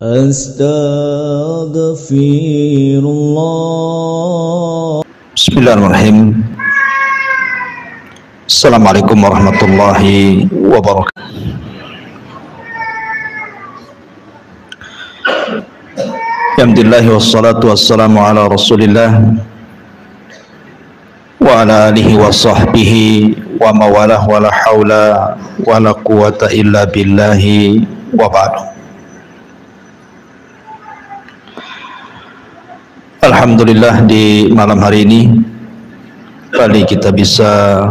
Astaghfirullah. Bismillahirrahmanirrahim. Assalamualaikum warahmatullahi wabarakatuh. Alhamdulillah wassalatu wassalamu ala Rasulillah wa ala alihi wa sahbihi wa mawalah wa la hawla wa la quwata illa billahi wa ba'du. Alhamdulillah, di malam hari ini kali kita bisa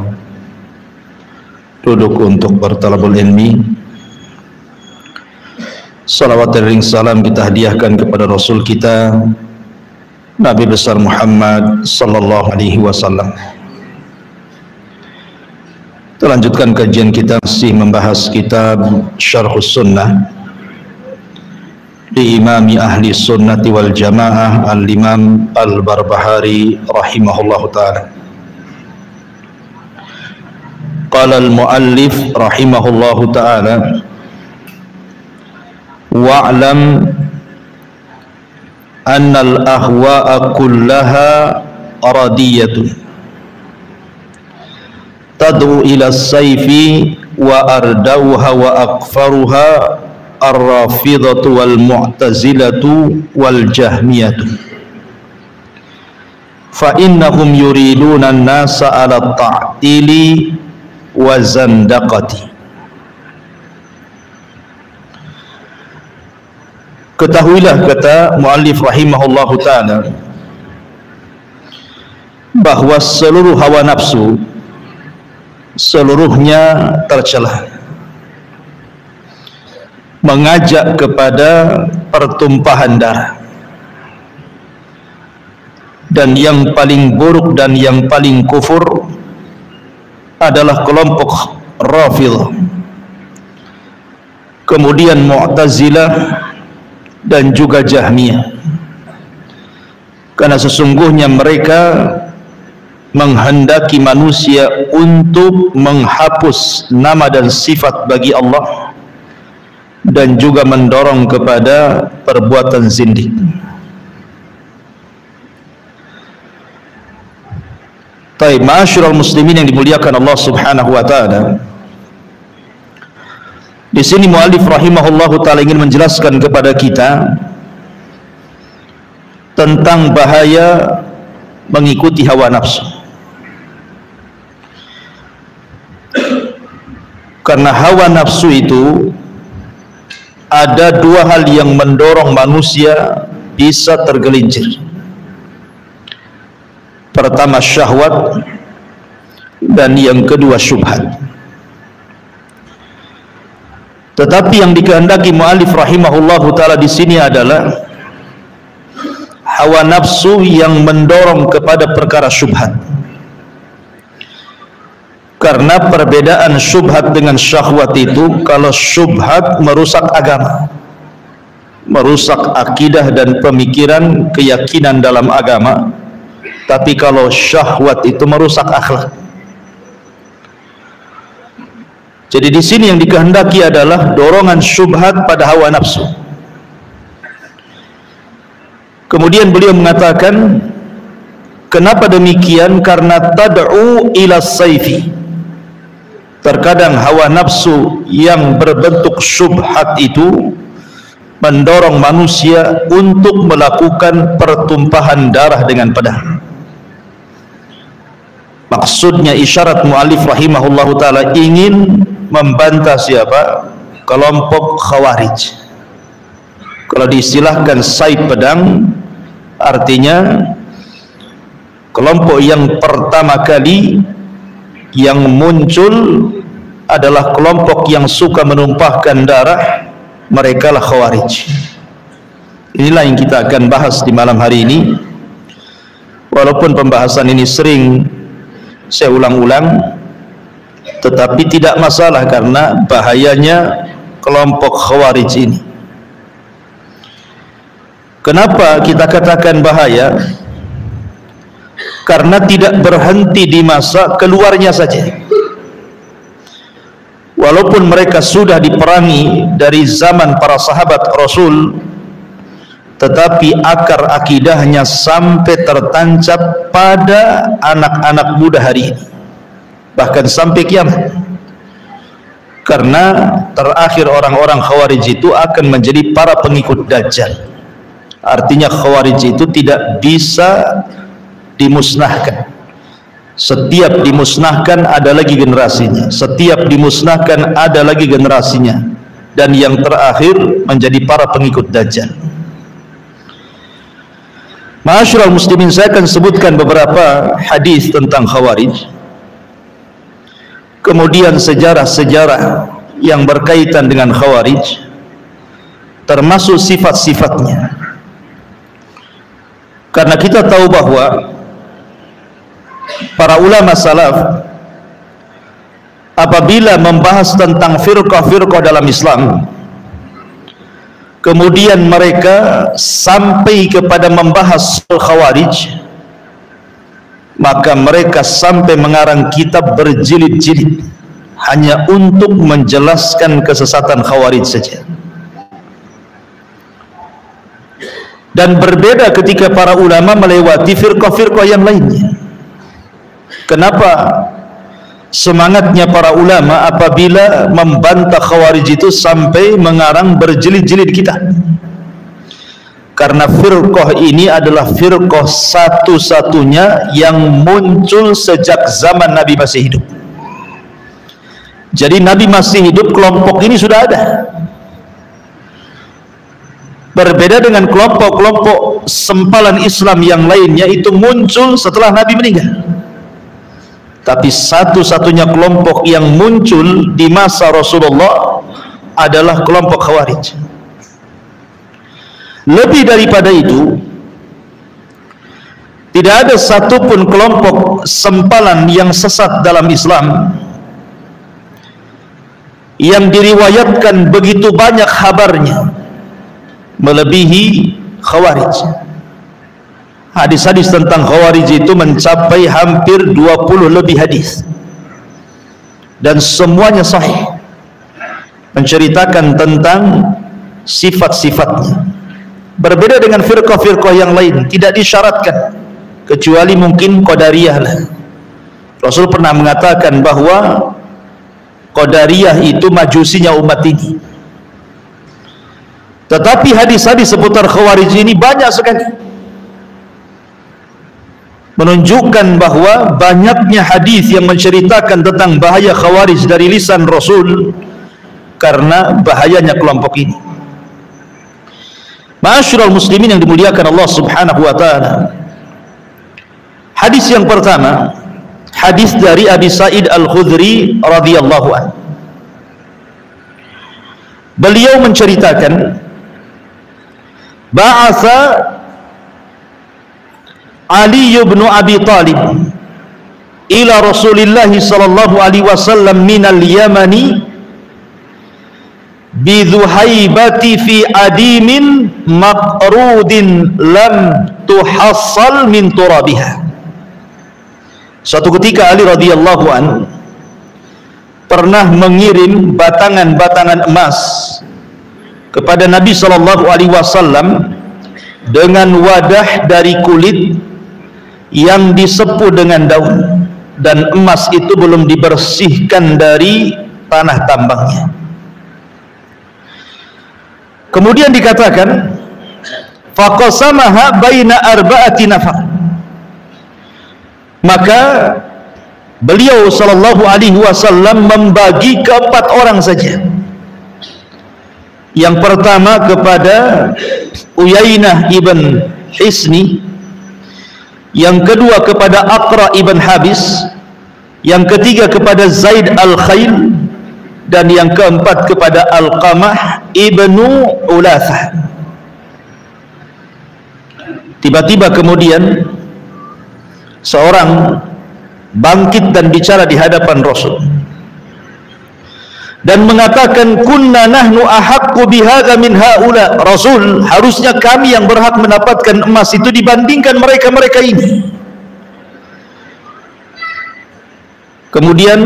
duduk untuk bertalabul ilmi. Salawat dan salam kita hadiahkan kepada Rasul kita Nabi besar Muhammad sallallahu alaihi wasallam. Kita lanjutkan kajian kita, masih membahas kitab Syarhus Sunnah di Imami Ahli Sunnati wal Jamaah Al-Imam Al-Barbahari rahimahullahu ta'ala. Qala al-muallif rahimahullahu ta'ala, wa'lam anna al-ahwa'a kullaha radiyatun tad'u ila as-sayfi wa ardauha wa aqfaruha ar-rafidhatu wal mu'tazilatu wal jahmiyatu fa innahum yuriduna an-nasa ala ta'tili wa zandaqati. Ketahuilah, kata muallif rahimahullahu ta'ala, bahwa seluruh hawa nafsu seluruhnya tercela, mengajak kepada pertumpahan darah, dan yang paling buruk dan yang paling kufur adalah kelompok Rafidhah, kemudian Mu'tazilah dan juga Jahmiyah, karena sesungguhnya mereka menghendaki manusia untuk menghapus nama dan sifat bagi Allah dan juga mendorong kepada perbuatan zindik. Taib, ma'asyiral muslimin yang dimuliakan Allah Subhanahu wa taala. Di sini muallif rahimahullahu taala ingin menjelaskan kepada kita tentang bahaya mengikuti hawa nafsu. Karena hawa nafsu itu ada dua hal yang mendorong manusia bisa tergelincir. Pertama syahwat, dan yang kedua syubhat. Tetapi yang dikehendaki muallif rahimahullahu taala di sini adalah hawa nafsu yang mendorong kepada perkara syubhat. Karena perbedaan syubhat dengan syahwat itu, kalau syubhat merusak agama, merusak akidah dan pemikiran, keyakinan dalam agama. Tapi kalau syahwat itu merusak akhlak. Jadi di sini yang dikehendaki adalah dorongan syubhat pada hawa nafsu. Kemudian beliau mengatakan, kenapa demikian? Karena tad'u ila sayfi. Terkadang hawa nafsu yang berbentuk syubhat itu mendorong manusia untuk melakukan pertumpahan darah dengan pedang. Maksudnya isyarat muallif rahimahullahu taala ingin membantah siapa? Kelompok Khawarij. Kalau diistilahkan saib pedang, artinya kelompok yang pertama kali yang muncul adalah kelompok yang suka menumpahkan darah, mereka lah Khawarij. Inilah yang kita akan bahas di malam hari ini. Walaupun pembahasan ini sering saya ulang-ulang, tetapi tidak masalah karena bahayanya kelompok Khawarij ini. Kenapa kita katakan bahaya? Karena tidak berhenti di masa keluarnya saja. Walaupun mereka sudah diperangi dari zaman para sahabat Rasul tetapi akar akidahnya sampai tertancap pada anak-anak muda hari ini, bahkan sampai kiamat. Karena terakhir orang-orang Khawarij itu akan menjadi para pengikut Dajjal. Artinya Khawarij itu tidak bisa dimusnahkan. Setiap dimusnahkan ada lagi generasinya, setiap dimusnahkan ada lagi generasinya, dan yang terakhir menjadi para pengikut Dajjal. Ma'asyiral muslimin, saya akan sebutkan beberapa hadis tentang Khawarij, kemudian sejarah-sejarah yang berkaitan dengan Khawarij, termasuk sifat-sifatnya. Karena kita tahu bahwa para ulama salaf apabila membahas tentang firqah-firqah dalam Islam, kemudian mereka sampai kepada membahas Khawarij, maka mereka sampai mengarang kitab berjilid-jilid hanya untuk menjelaskan kesesatan Khawarij saja. Dan berbeda ketika para ulama melewati firqah-firqah yang lainnya. Kenapa semangatnya para ulama apabila membantah Khawarij itu sampai mengarang berjilid-jilid kitab? Karena firqah ini adalah firqah satu-satunya yang muncul sejak zaman Nabi masih hidup. Jadi Nabi masih hidup, kelompok ini sudah ada. Berbeda dengan kelompok-kelompok sempalan Islam yang lainnya, itu muncul setelah Nabi meninggal. Tapi satu-satunya kelompok yang muncul di masa Rasulullah adalah kelompok Khawarij. Lebih daripada itu, tidak ada satupun kelompok sempalan yang sesat dalam Islam yang diriwayatkan begitu banyak kabarnya melebihi Khawarij. Hadis-hadis tentang Khawarij itu mencapai hampir 20 lebih hadis, dan semuanya sahih, menceritakan tentang sifat-sifatnya. Berbeda dengan firqah-firqah yang lain, tidak disyaratkan, kecuali mungkin Qadariyah lah. Rasul pernah mengatakan bahwa Qadariyah itu majusinya umat ini. Tetapi hadis-hadis seputar Khawarij ini banyak sekali, menunjukkan bahwa banyaknya hadis yang menceritakan tentang bahaya Khawarij dari lisan Rasul, karena bahayanya kelompok ini. Ma'asyiral muslimin yang dimuliakan Allah Subhanahu wa taala. Hadis yang pertama, hadis dari Abi Sa'id Al-Khudri radhiyallahu anhu. Beliau menceritakan, ba'atha Ali bin Abi Talib ila Rasulillah sallallahu alaihi wasallam minal Yamani bidhuhaibati fi adimin maqrudin lam tuhassal min turabiha. Suatu ketika Ali radhiyallahu an pernah mengirim batangan-batangan emas kepada Nabi sallallahu alaihi wasallam dengan wadah dari kulit yang disepuh dengan daun, dan emas itu belum dibersihkan dari tanah tambangnya. Kemudian dikatakan, faqasamaha baina arba'ati nafar. Maka beliau sallallahu alaihi wasallam membagi ke 4 orang saja. Yang pertama kepada Uyainah ibn Hisni, yang kedua kepada Aqra ibn Habis, yang ketiga kepada Zaid al-Khail, dan yang keempat kepada Alqamah ibnu Ulathah. Tiba-tiba kemudian seorang bangkit dan bicara di hadapan Rasul dan mengatakan, kunna nahnu ahaqqu bihadza min haula. Rasul, harusnya kami yang berhak mendapatkan emas itu dibandingkan mereka-mereka ini. Kemudian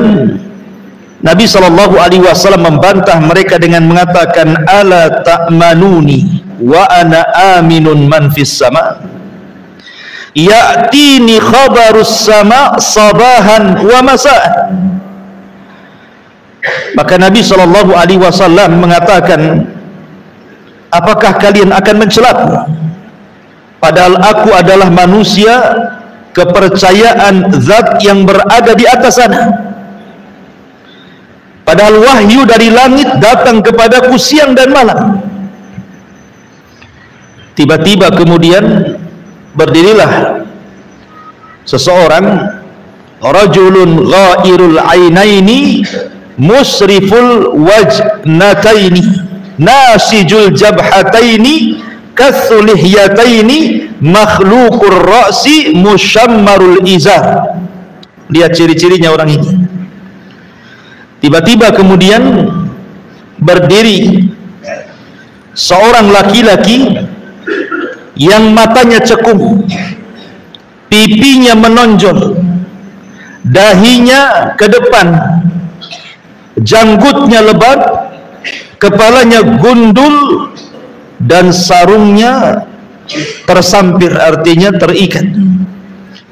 Nabi sallallahu alaihi wasallam membantah mereka dengan mengatakan, ala ta'manuni wa ana aminun man fis sama, ya'tini khabarus sama sabahan wa masa'an. Maka Nabi SAW mengatakan, apakah kalian akan mencelaku? Padahal aku adalah manusia kepercayaan zat yang berada di atas sana. Padahal wahyu dari langit datang kepadaku siang dan malam. Tiba-tiba kemudian berdirilah seseorang, rajulun ghairul ainaini musriful wajnataini nasijul jabhataini kathulihyataini makhluqur ra'si musyammarul izar. Lihat ciri-cirinya orang ini. Tiba-tiba kemudian berdiri seorang laki-laki yang matanya cekung, pipinya menonjol, dahinya ke depan, janggutnya lebat, kepalanya gundul, dan sarungnya tersampir, artinya terikat.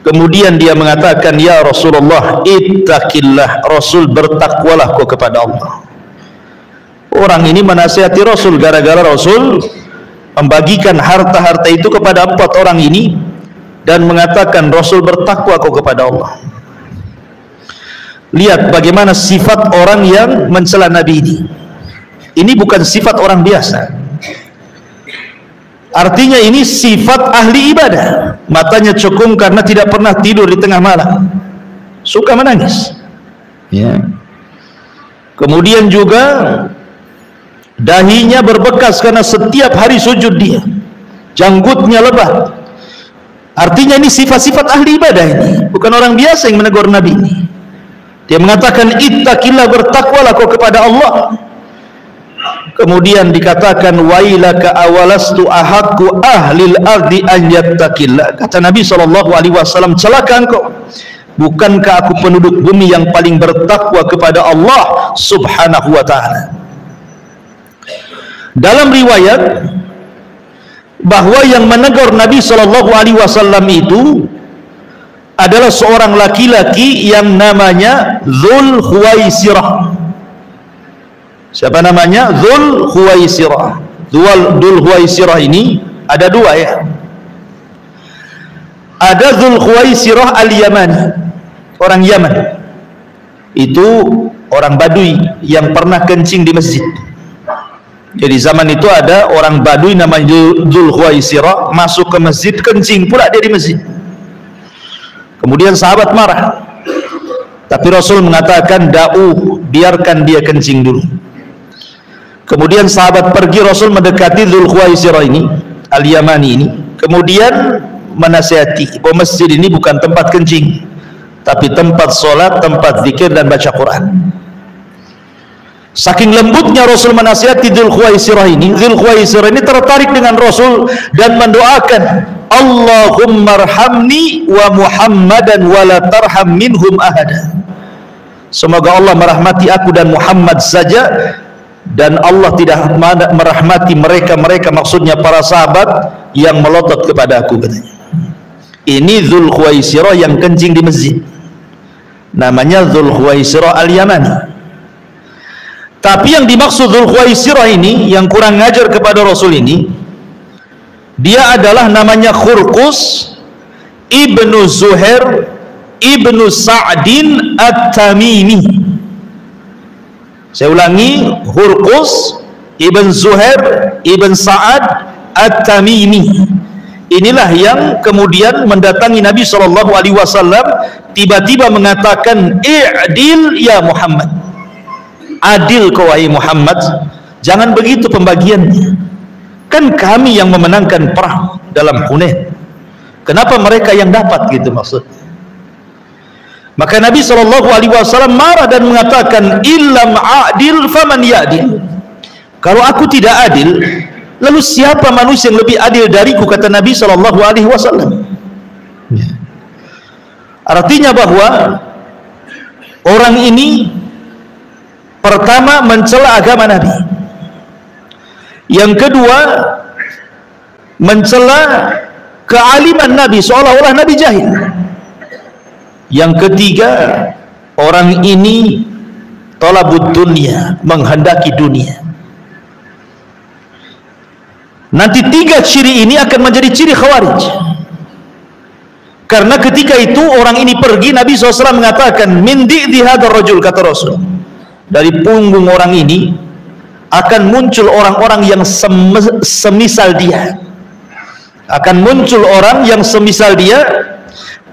Kemudian dia mengatakan, ya Rasulullah, ittaqillah, Rasul bertakwalah kau kepada Allah. Orang ini menasihati Rasul gara-gara Rasul membagikan harta-harta itu kepada 4 orang ini dan mengatakan, Rasul bertakwa kau kepada Allah. Lihat bagaimana sifat orang yang mencela Nabi ini. Ini bukan sifat orang biasa. Artinya ini sifat ahli ibadah. Matanya cekung karena tidak pernah tidur di tengah malam, suka menangis, ya. Kemudian juga dahinya berbekas karena setiap hari sujud dia, janggutnya lebat. Artinya ini sifat-sifat ahli ibadah, ini bukan orang biasa yang menegur Nabi ini. Dia mengatakan, ittaqillah, bertakwalah kau kepada Allah. Kemudian dikatakan, wailaka awalastu ahakku ahlil ardi an yattaqillah. Kata Nabi SAW, celaka engkau, bukankah aku penduduk bumi yang paling bertakwa kepada Allah subhanahu wa ta'ala. Dalam riwayat bahwa yang menegur Nabi SAW itu adalah seorang laki-laki yang namanya Dzul Khuwaisirah. Siapa namanya? Dzul Khuwaisirah. Dzul Khuwaisirah ini ada 2, ya. Ada Dzul Khuwaisirah al-Yamani, orang Yaman. Itu orang Badui yang pernah kencing di masjid. Jadi zaman itu ada orang Badui namanya Dzul Khuwaisirah masuk ke masjid, kencing pula dia di masjid. Kemudian sahabat marah, tapi Rasul mengatakan, da'u, biarkan dia kencing dulu. Kemudian sahabat pergi, Rasul mendekati Dzul Khuwaisirah ini, Al-Yamani ini, kemudian menasihati bahwa masjid ini bukan tempat kencing, tapi tempat sholat, tempat zikir dan baca Quran. Saking lembutnya Rasul menasihati Dzul Khuwaisirah ini, Dzul Khuwaisirah ini tertarik dengan Rasul dan mendoakan, Allahumma arhamni wa Muhammadan wa la tarham minhum ahada. Semoga Allah merahmati aku dan Muhammad saja, dan Allah tidak merahmati mereka, maksudnya para sahabat yang melotot kepada aku, katanya. Ini Dzul Khuwaisirah yang kencing di masjid, namanya Dzul Khuwaisirah al-Yamani. Tapi yang dimaksud Dzul Khuwaisirah ini, yang kurang ngajar kepada Rasul ini, dia adalah namanya Khurqus ibnu Zuhair ibnu Sa'din at-Tamimi. Saya ulangi, Khurqus ibn Zuhair ibn Sa'ad at-Tamimi. Inilah yang kemudian mendatangi Nabi SAW, tiba-tiba mengatakan, i'dil ya Muhammad, adil kau wahai Muhammad, jangan begitu pembagiannya, kan kami yang memenangkan perang dalam Hunain, kenapa mereka yang dapat, gitu maksudnya. Maka Nabi SAW marah dan mengatakan, illam adil faman ya'dil, kalau aku tidak adil, lalu siapa manusia yang lebih adil dariku, kata Nabi SAW. Artinya bahwa orang ini pertama mencela agama Nabi, yang kedua mencela kealiman Nabi seolah-olah Nabi jahil. Yang ketiga, orang ini talabud dunia, menghendaki dunia. Nanti tiga ciri ini akan menjadi ciri Khawarij. Karena ketika itu orang ini pergi, Nabi SAW mengatakan, min di'di hadar rajul, kata Rasul, dari punggung orang ini akan muncul orang-orang yang semisal dia. Akan muncul orang yang semisal dia,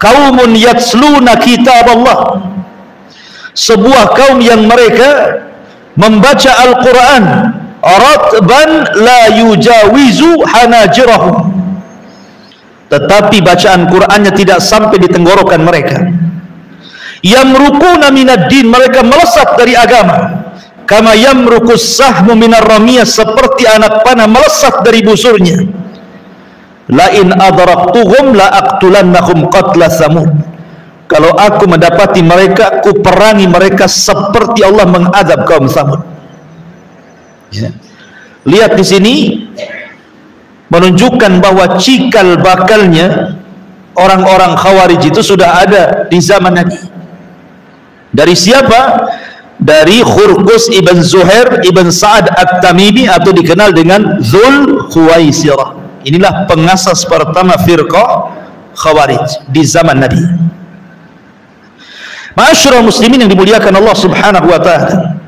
qaumun yatsluna kitab Allah, sebuah kaum yang mereka membaca Al-Quran ratban la yujawizu hanajirahum, tetapi bacaan Qur'annya tidak sampai di tenggorokan mereka. Yamrukuna minad din, mereka melesat dari agama. Kama yamrukus sahmu minar ramiyah, seperti anak panah melesat dari busurnya. La in adraktuhum la aqtulannahum qatla Tsamud, kalau aku mendapati mereka, aku perangi mereka seperti Allah mengadab kaum Tsamud. Ya. Lihat di sini menunjukkan bahwa cikal bakalnya orang-orang Khawarij itu sudah ada di zaman Nabi. Dari siapa? Dari Khurqus ibn Zuhair ibn Sa'ad at-Tamimi, atau dikenal dengan Dzul Khuwaisirah. Inilah pengasas pertama firqah Khawarij di zaman Nabi. Ma'asyiral muslimin yang dimuliakan Allah Subhanahu wa taala,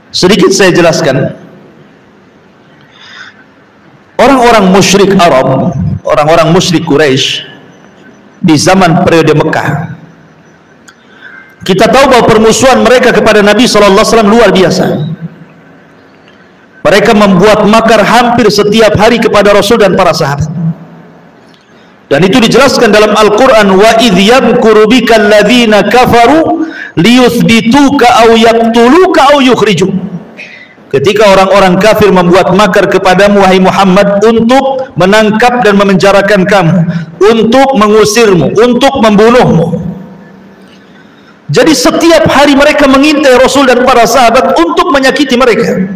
sedikit saya jelaskan. Orang-orang musyrik Arab, orang-orang musyrik Quraisy di zaman periode Mekah, kita tahu bahwa permusuhan mereka kepada Nabi SAW luar biasa. Mereka membuat makar hampir setiap hari kepada Rasul dan para sahabat. Dan itu dijelaskan dalam Al-Quran, wa idh yamkuru bika alladhina kafaru liyuthbituka aw yaqtuluka aw yukhrijuk. Ketika orang-orang kafir membuat makar kepadamu wahai Muhammad untuk menangkap dan memenjarakan kamu, untuk mengusirmu, untuk membunuhmu. Jadi setiap hari mereka mengintai Rasul dan para sahabat untuk menyakiti mereka,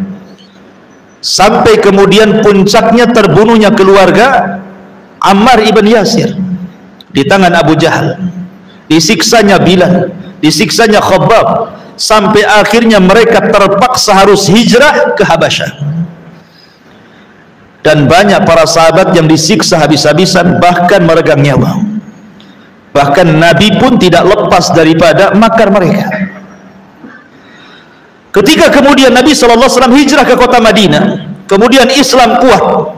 sampai kemudian puncaknya terbunuhnya keluarga Ammar ibn Yasir di tangan Abu Jahal, disiksanya Bilal, disiksanya Khabbab, sampai akhirnya mereka terpaksa harus hijrah ke Habasyah. Dan banyak para sahabat yang disiksa habis-habisan, bahkan meregang nyawa. Bahkan Nabi pun tidak lepas daripada makar mereka. Ketika kemudian Nabi SAW hijrah ke kota Madinah, kemudian Islam kuat,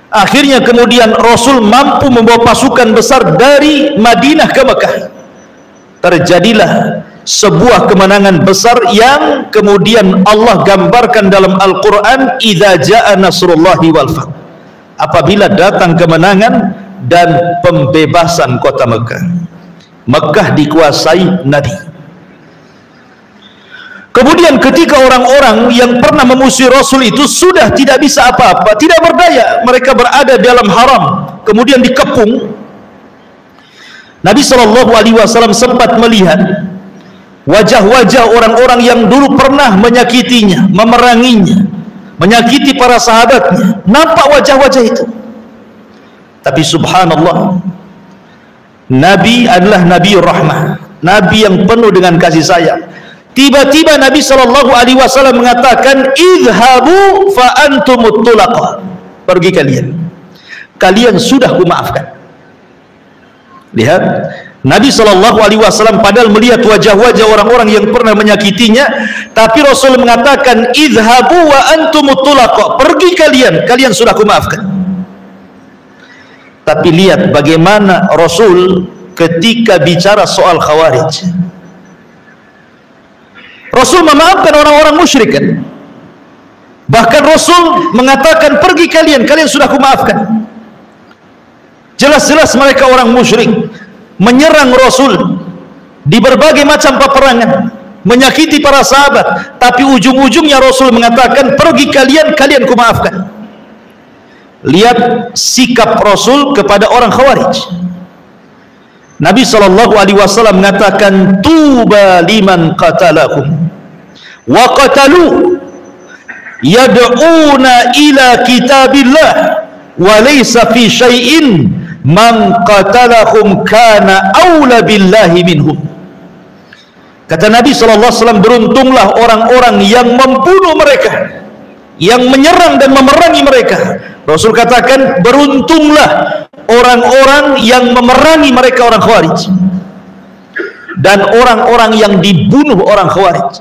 akhirnya kemudian Rasul mampu membawa pasukan besar dari Madinah ke Mekah. Terjadilah sebuah kemenangan besar yang kemudian Allah gambarkan dalam Al-Quran, idza jaa nasrullahi wal fath, apabila datang kemenangan dan pembebasan kota Mekah. Mekah dikuasai Nabi. Kemudian ketika orang-orang yang pernah memusuhi Rasul itu sudah tidak bisa apa-apa, tidak berdaya, mereka berada dalam haram, kemudian dikepung, Nabi SAW sempat melihat wajah-wajah orang-orang yang dulu pernah menyakitinya, memeranginya, menyakiti para sahabatnya. Nampak wajah-wajah itu. Tapi subhanallah, Nabi adalah Nabi Rahmah, Nabi yang penuh dengan kasih sayang. Tiba-tiba Nabi SAW mengatakan, idhabu fa antumut tulaqa, pergi kalian, kalian sudah kumaafkan. Lihat, Nabi SAW padahal melihat wajah-wajah orang-orang yang pernah menyakitinya, tapi Rasul mengatakan, idhabu wa antumut tulaqa, pergi kalian, kalian sudah kumaafkan. Tapi lihat bagaimana Rasul ketika bicara soal Khawarij. Rasul memaafkan orang-orang musyrik kan? Bahkan Rasul mengatakan, pergi kalian, kalian sudah kumaafkan. Jelas-jelas mereka orang musyrik, menyerang Rasul di berbagai macam peperangan, menyakiti para sahabat, tapi ujung-ujungnya Rasul mengatakan, pergi kalian, kalian kumaafkan. Lihat sikap Rasul kepada orang Khawarij. Nabi SAW mengatakan, tuba liman qatalahum wa qatalu, yad'una ila kitabillah wa laysa fi syai'in man qatalahum kana aula billahi minhum. Kata Nabi SAW, beruntunglah orang-orang yang membunuh mereka, yang menyerang dan memerangi mereka. Rasul katakan, beruntunglah orang-orang yang memerangi mereka, orang Khawarij, dan orang-orang yang dibunuh orang Khawarij.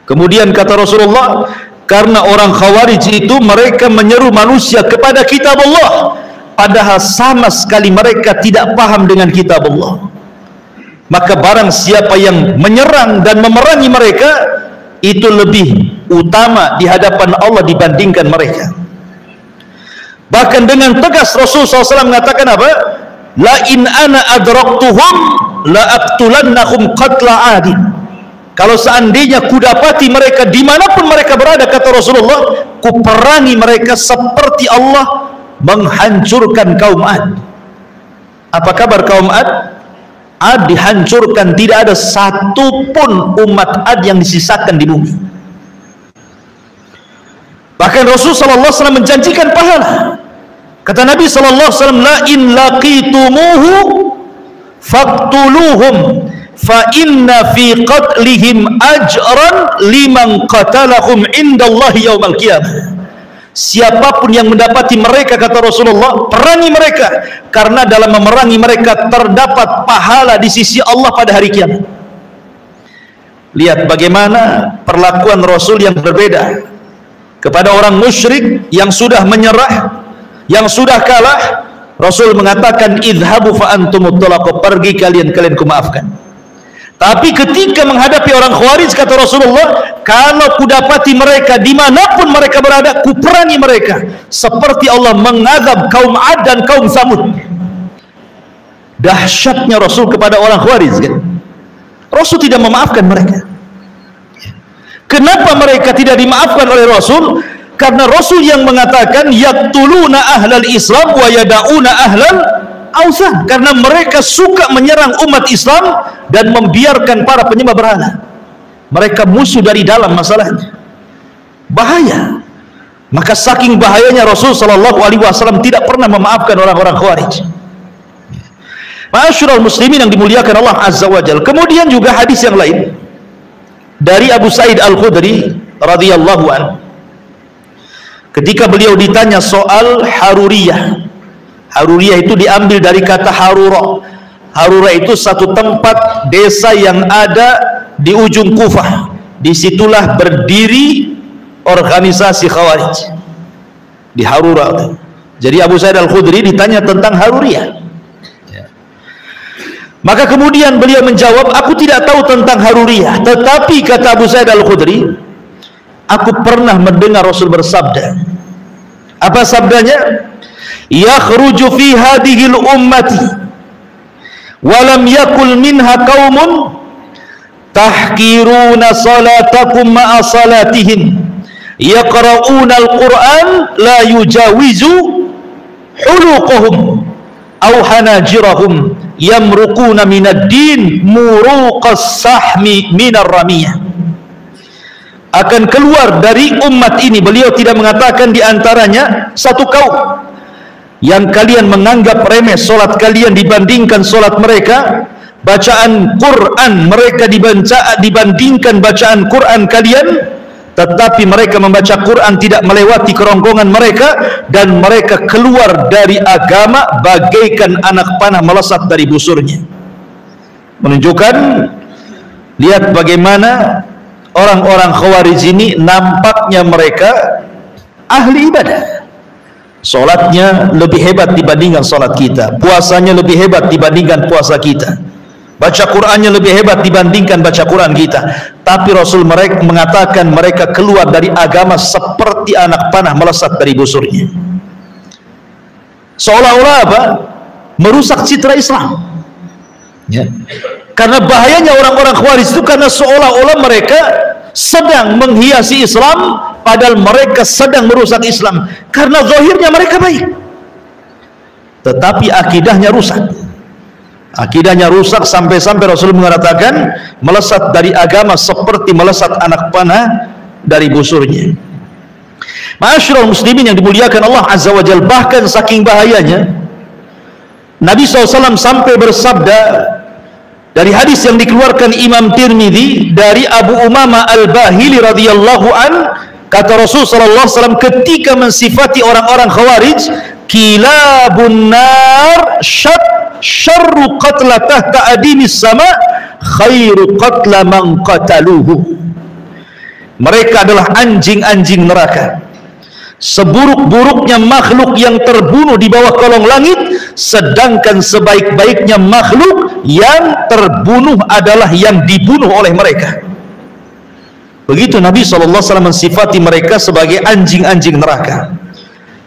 Kemudian kata Rasulullah, karena orang Khawarij itu mereka menyeru manusia kepada kitab Allah, padahal sama sekali mereka tidak paham dengan kitab Allah. Maka barang siapa yang menyerang dan memerangi mereka, itu lebih utama di hadapan Allah dibandingkan mereka. Bahkan dengan tegas Rasul SAW mengatakan apa? La in ana adraktuhum la aqtulannahum qatla adin. Kalau seandainya kudapati mereka dimanapun mereka berada, kata Rasulullah, kuperangi mereka seperti Allah menghancurkan kaum Ad. Apa kabar kaum Ad? Ad dihancurkan, tidak ada satupun umat Ad yang disisakan di bumi. Bahkan Rasulullah SAW menjanjikan pahala. Kata Nabi SAW, la in laqitumuhu faqtuluhum fa inna fi qatlihim ajran liman qatalahum indallahi yaumal qiyamah. Siapapun yang mendapati mereka, kata Rasulullah, perangi mereka, karena dalam memerangi mereka terdapat pahala di sisi Allah pada hari kiamat. Lihat bagaimana perlakuan Rasul yang berbeda kepada orang musyrik yang sudah menyerah, yang sudah kalah. Rasul mengatakan, idhabu fa antumut talaqu, pergi kalian kumaafkan. Tapi ketika menghadapi orang Khawarij, kata Rasulullah, kalau kudapati mereka dimanapun mereka berada, kuperangi mereka seperti Allah mengazab kaum Ad dan kaum Samud. Dahsyatnya Rasul kepada orang Khawarij, kan? Rasul tidak memaafkan mereka. Kenapa mereka tidak dimaafkan oleh Rasul? Karena Rasul yang mengatakan yaqtuluna ahlal Islam wa yada'una ahlal Ausan, karena mereka suka menyerang umat Islam dan membiarkan para penyembah berhala. Mereka musuh dari dalam masalahnya. Bahaya. Maka saking bahayanya Rasul SAW tidak pernah memaafkan orang-orang Khawarij. Ma'asyiral muslimin yang dimuliakan Allah Azza wa Jalla. Kemudian juga hadis yang lain dari Abu Sa'id Al-Khudri radhiyallahu anhu. Ketika beliau ditanya soal Haruriyah. Haruriyah itu diambil dari kata Harura. Harura itu satu tempat desa yang ada di ujung Kufah. Disitulah berdiri organisasi Khawarij di Harura. Jadi Abu Sa'id Al-Khudri ditanya tentang Haruriyah. Maka kemudian beliau menjawab, aku tidak tahu tentang Haruriyah, tetapi kata Abu Sa'id Al-Khudri, aku pernah mendengar Rasul bersabda. Apa sabdanya? Yakhruju fi hadhil ummati wa lam yakul minha qaumun tahkiruna salatakum ma'a salatihim yaqra'una al-Qur'an la yujawizu huluquhum aw hanajirahum yamruquna minad din muruqas sahmi minar ramiyah. Akan keluar dari umat ini, beliau tidak mengatakan di antaranya satu kaum yang kalian menganggap remeh solat kalian dibandingkan solat mereka, bacaan Quran mereka dibandingkan bacaan Quran kalian, tetapi mereka membaca Quran tidak melewati kerongkongan mereka, dan mereka keluar dari agama bagaikan anak panah melesat dari busurnya. Menunjukkan, lihat bagaimana orang-orang Khawarij ini nampaknya mereka ahli ibadah. Solatnya lebih hebat dibandingkan solat kita, puasanya lebih hebat dibandingkan puasa kita, baca Qurannya lebih hebat dibandingkan baca Quran kita. Tapi Rasul mereka mengatakan mereka keluar dari agama seperti anak panah melesat dari busurnya. Seolah-olah apa? Merusak citra Islam. Ya. Karena bahayanya orang-orang Khawarij itu, karena seolah-olah mereka sedang menghiasi Islam, padahal mereka sedang merusak Islam. Karena zahirnya mereka baik, tetapi akidahnya rusak. Akidahnya rusak sampai-sampai Rasul mengatakan melesat dari agama seperti melesat anak panah dari busurnya. Ma'asyiral muslimin yang dimuliakan Allah Azza wa Jalla, bahkan saking bahayanya Nabi SAW sampai bersabda dari hadis yang dikeluarkan Imam Tirmidzi dari Abu Umamah Al-Bahili radhiyallahu an, kata Rasul sallallahu alaihi wasallam ketika mensifati orang-orang Khawarij, kilabun nar syarru qatla tahta adimis sama khairu qatla man qataluhu. Mereka adalah anjing-anjing neraka, seburuk-buruknya makhluk yang terbunuh di bawah kolong langit, sedangkan sebaik-baiknya makhluk yang terbunuh adalah yang dibunuh oleh mereka. Begitu Nabi SAW mensifati mereka sebagai anjing-anjing neraka.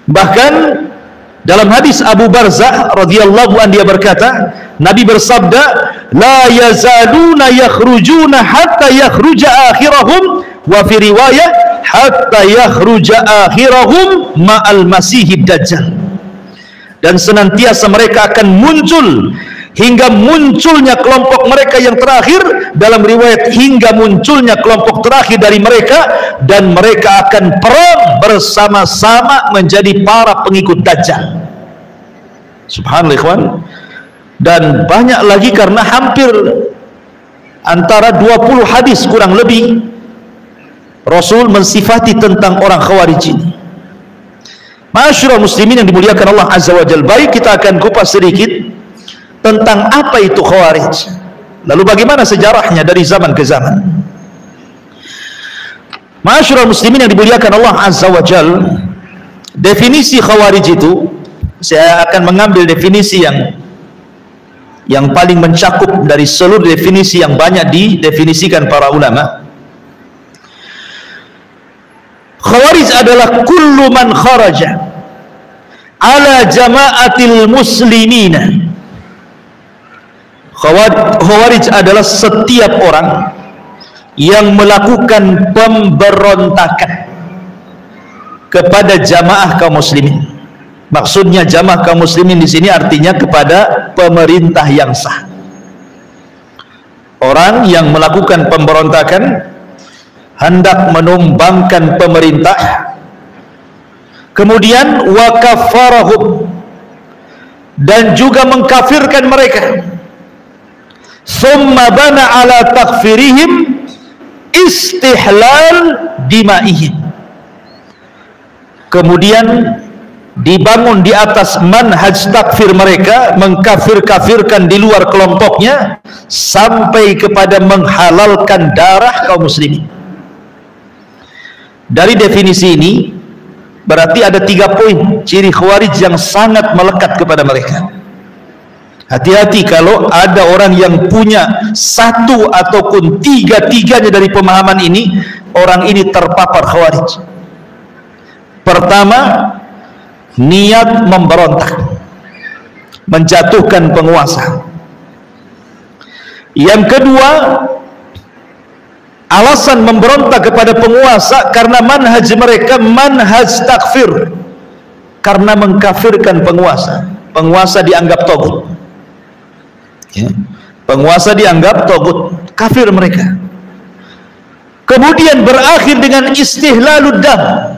Bahkan dalam hadis Abu Barzah radhiyallahu anhu dia berkata, Nabi bersabda, la yazaluna yakhrujuna hatta yakhruja akhirahum, wa fi riwayah hatta yakhruja akhirahum ma'al masihid dajjal. Dan senantiasa mereka akan muncul hingga munculnya kelompok mereka yang terakhir, dalam riwayat hingga munculnya kelompok terakhir dari mereka, dan mereka akan perang bersama-sama menjadi para pengikut dajjal. Subhanallah ikhwan. Dan banyak lagi, karena hampir antara 20 hadis kurang lebih Rasul mensifati tentang orang Khawarij ini. Ma'asyiral muslimin yang dimuliakan Allah Azza wa Jalla, baik kita akan kupas sedikit tentang apa itu Khawarij, lalu bagaimana sejarahnya dari zaman ke zaman. Ma'asyiral muslimin yang dimuliakan Allah Azza wa Jalla, definisi Khawarij itu, saya akan mengambil definisi yang paling mencakup dari seluruh definisi yang banyak didefinisikan para ulama. Khawarij adalah kullu man kharaja ala jama'atil muslimina. Khawarij adalah setiap orang yang melakukan pemberontakan kepada jamaah kaum muslimin. Maksudnya jamaah kaum muslimin di sini artinya kepada pemerintah yang sah. Orang yang melakukan pemberontakan, hendak menumbangkan pemerintah, kemudian wa kafarahum, dan juga mengkafirkan mereka, thumma bana ala takfirihim istihlal dimaihim, kemudian dibangun di atas manhaj takfir mereka, mengkafir-kafirkan di luar kelompoknya sampai kepada menghalalkan darah kaum muslimin. Dari definisi ini berarti ada 3 poin ciri Khawarij yang sangat melekat kepada mereka. Hati-hati kalau ada orang yang punya 1 ataupun 3-tiganya dari pemahaman ini, orang ini terpapar Khawarij. Pertama, niat memberontak, menjatuhkan penguasa. Yang kedua, alasan memberontak kepada penguasa karena manhaj mereka manhaj takfir, karena mengkafirkan penguasa. Penguasa dianggap togut, ya. Penguasa dianggap togut, kafir mereka. Kemudian berakhir dengan istihlalud dam,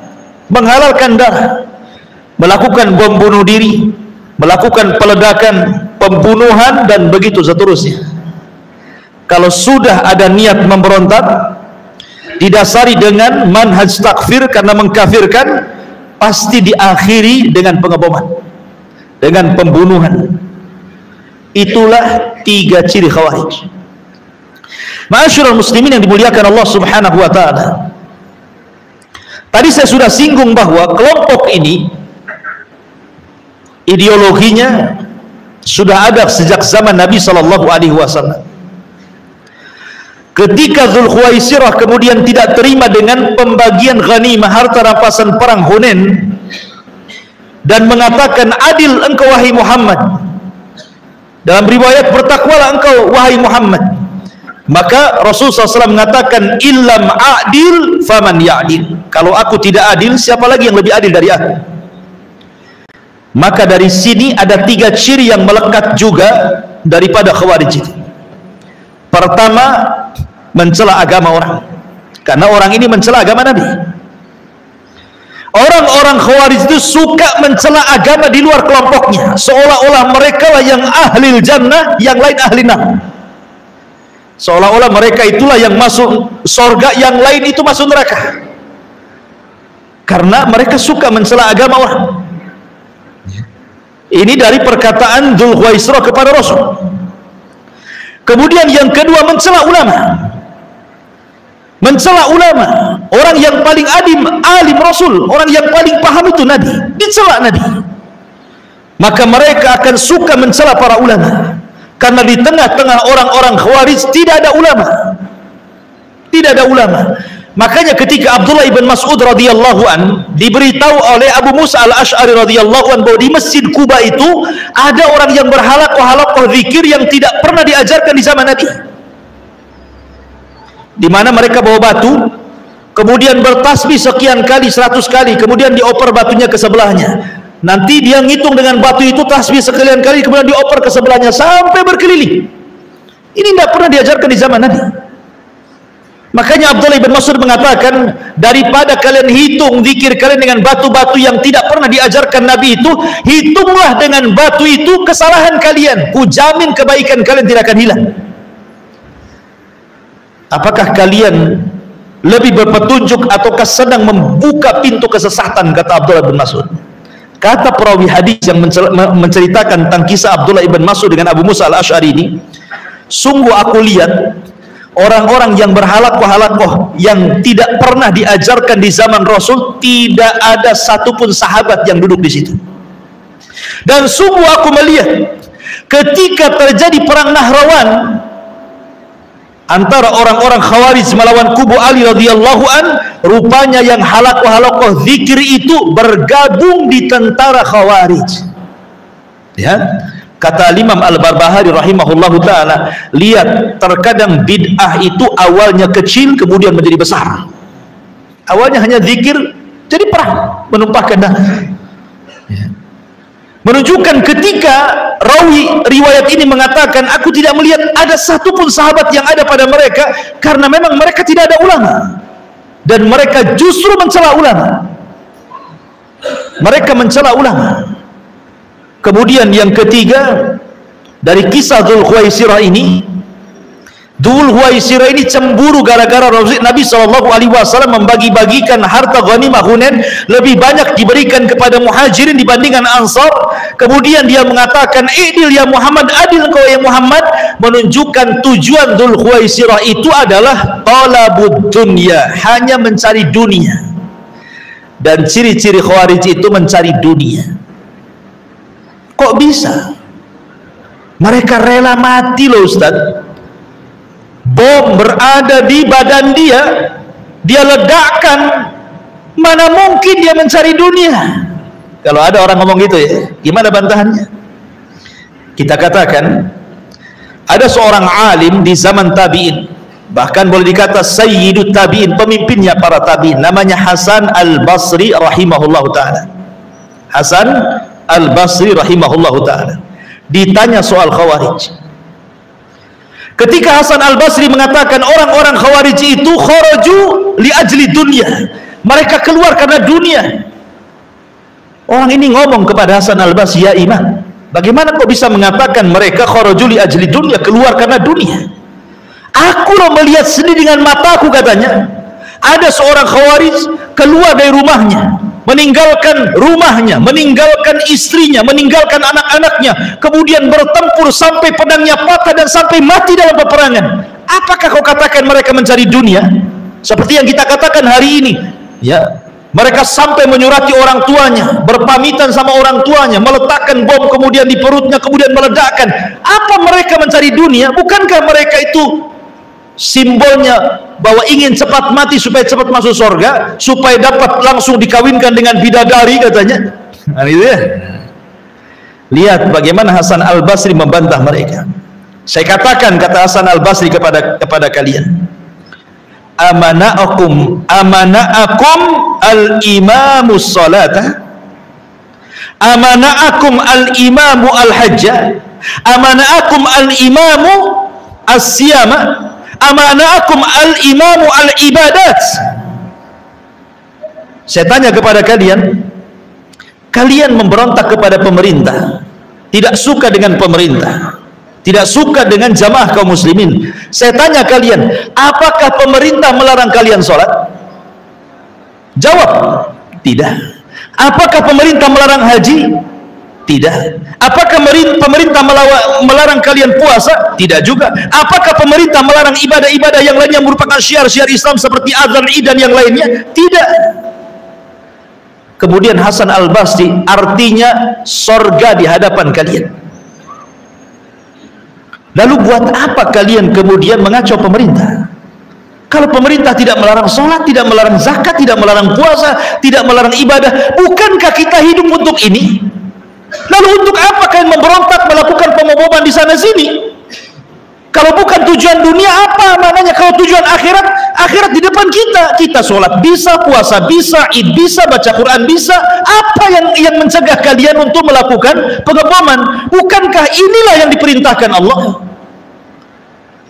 menghalalkan darah, melakukan bom bunuh diri, melakukan peledakan, pembunuhan, dan begitu seterusnya. Kalau sudah ada niat memberontak didasari dengan manhaj takfir karena mengkafirkan, pasti diakhiri dengan pengeboman, dengan pembunuhan. Itulah 3 ciri Khawarij. Ma'asyiral muslimin yang dimuliakan Allah Subhanahu wa taala, tadi saya sudah singgung bahwa kelompok ini ideologinya sudah ada sejak zaman Nabi sallallahu alaihi wasallam. Ketika Dzulkhuwaisirah kemudian tidak terima dengan pembagian ghanimah, harta rampasan perang Hunain, dan mengatakan, adil engkau wahai Muhammad, dalam riwayat bertakwalah engkau wahai Muhammad, maka Rasulullah SAW mengatakan, illam adil faman ya'dil, kalau aku tidak adil, siapa lagi yang lebih adil dari aku? Maka dari sini ada 3 ciri yang melekat juga daripada Khawarij itu. Pertama, mencela agama orang, karena orang ini mencela agama Nabi. Orang-orang Khawarij itu suka mencela agama di luar kelompoknya, seolah-olah mereka lah yang ahli jannah, yang lain ahli nar. Seolah-olah mereka itulah yang masuk surga, yang lain itu masuk neraka. Karena mereka suka mencela agama orang. Ini dari perkataan Dzul Khuwaisirah kepada Rasul. Kemudian yang kedua, mencela ulama. Mencela ulama, orang yang paling alim Rasul, orang yang paling paham itu Nabi, dicela Nabi. Maka mereka akan suka mencela para ulama, karena di tengah-tengah orang-orang Khawarij tidak ada ulama. Tidak ada ulama. Makanya ketika Abdullah ibn Mas'ud radhiyallahu an diberitahu oleh Abu Musa al-Ash'ari radhiyallahu an bahwa di Masjid Quba itu ada orang yang berhalaqah zikir yang tidak pernah diajarkan di zaman Nabi, di mana mereka bawa batu, kemudian bertasbih sekian kali, 100 kali, kemudian dioper batunya ke sebelahnya. Nanti dia ngitung dengan batu itu tasbih sekian kali, kemudian dioper ke sebelahnya sampai berkeliling. Ini tidak pernah diajarkan di zaman Nabi. Makanya Abdullah bin Mas'ud mengatakan, daripada kalian hitung zikir kalian dengan batu-batu yang tidak pernah diajarkan Nabi itu, hitunglah dengan batu itu kesalahan kalian. Kujamin kebaikan kalian tidak akan hilang. Apakah kalian lebih berpetunjuk ataukah sedang membuka pintu kesesatan, kata Abdullah bin Mas'ud. Kata perawi hadis yang menceritakan tentang kisah Abdullah bin Mas'ud dengan Abu Musa al-Ash'ari ini, sungguh aku lihat orang-orang yang berhalaqah yang tidak pernah diajarkan di zaman Rasul, tidak ada satupun sahabat yang duduk di situ. Dan sungguh aku melihat ketika terjadi perang Nahrawan antara orang-orang Khawarij melawan kubu Ali radhiyallahu an, rupanya yang halaqah zikir itu bergabung di tentara Khawarij. Ya, kata Imam Al-Barbahari rahimahullahu taala, lihat, terkadang bid'ah itu awalnya kecil kemudian menjadi besar. Awalnya hanya zikir, jadi perang, menumpahkan darah. Ya. Menunjukkan ketika rawi riwayat ini mengatakan, aku tidak melihat ada satupun sahabat yang ada pada mereka, karena memang mereka tidak ada ulama, dan mereka justru mencela ulama. Mereka mencela ulama. Kemudian yang ketiga, dari kisah Dzul Khuwaisirah ini, Dzul Khuwaisirah ini cemburu gara-gara Nabi SAW membagi-bagikan harta ghanimah Hunain, lebih banyak diberikan kepada muhajirin dibandingkan ansar. Kemudian dia mengatakan, idil ya Muhammad, adil kau ya Muhammad, menunjukkan tujuan Dzul Khuwaisirah itu adalah talabud dunya, hanya mencari dunia. Dan ciri-ciri Khawarij itu mencari dunia. Kok bisa? Mereka rela mati loh Ustaz. Bom berada di badan dia, dia ledakkan, mana mungkin dia mencari dunia? Kalau ada orang ngomong gitu ya, gimana bantahannya? Kita katakan, ada seorang alim di zaman tabi'in, bahkan boleh dikata sayyidut tabi'in, pemimpinnya para tabi'in, namanya Hasan al-Basri rahimahullahu ta'ala. Hasan al-Basri rahimahullahu ta'ala ditanya soal Khawarij. Ketika Hasan al-Basri mengatakan orang-orang Khawarij itu kharaju li ajli dunya, mereka keluar karena dunia. Orang ini ngomong kepada Hasan al-Basri, ya imam, bagaimana kok bisa mengatakan mereka kharaju li ajli dunya, keluar karena dunia? Aku loh melihat sendiri dengan mataku, katanya, ada seorang Khawarij keluar dari rumahnya, meninggalkan rumahnya, meninggalkan istrinya, meninggalkan anak-anaknya, kemudian bertempur sampai pedangnya patah dan sampai mati dalam peperangan. Apakah kau katakan mereka mencari dunia? Seperti yang kita katakan hari ini, ya, mereka sampai menyurati orang tuanya, berpamitan sama orang tuanya, meletakkan bom kemudian di perutnya, kemudian meledakkan. Apa mereka mencari dunia? Bukankah mereka itu simbolnya bahwa ingin cepat mati supaya cepat masuk surga, supaya dapat langsung dikawinkan dengan bidadari, katanya. Nah, itu ya. Lihat bagaimana Hasan al-Basri membantah mereka. Saya katakan, kata Hasan al-Basri kepada kalian, amana'akum al-imamu salata, amana'akum al-imamu al-hajja, amana'akum al-imamu as-siyama, amana'akum al-imamu al-ibadat. Saya tanya kepada kalian, kalian memberontak kepada pemerintah, tidak suka dengan pemerintah, tidak suka dengan jamaah kaum muslimin. Saya tanya kalian, apakah pemerintah melarang kalian sholat? Jawab, tidak. Apakah pemerintah melarang haji? Tidak. Apakah pemerintah melarang kalian puasa? Tidak juga. Apakah pemerintah melarang ibadah-ibadah yang lainnya merupakan syiar-syiar Islam seperti azan, id dan yang lainnya? Tidak. Kemudian Hasan Al-Basri, artinya sorga di hadapan kalian. Lalu buat apa kalian kemudian mengacau pemerintah? Kalau pemerintah tidak melarang sholat, tidak melarang zakat, tidak melarang puasa, tidak melarang ibadah, bukankah kita hidup untuk ini? Lalu untuk apa kalian memberontak, melakukan pemboman di sana sini? Kalau bukan tujuan dunia, apa maknanya? Kalau tujuan akhirat, akhirat di depan kita. Kita sholat bisa, puasa bisa, id bisa, baca Quran bisa. Apa yang mencegah kalian untuk melakukan pengeboman? Bukankah inilah yang diperintahkan Allah?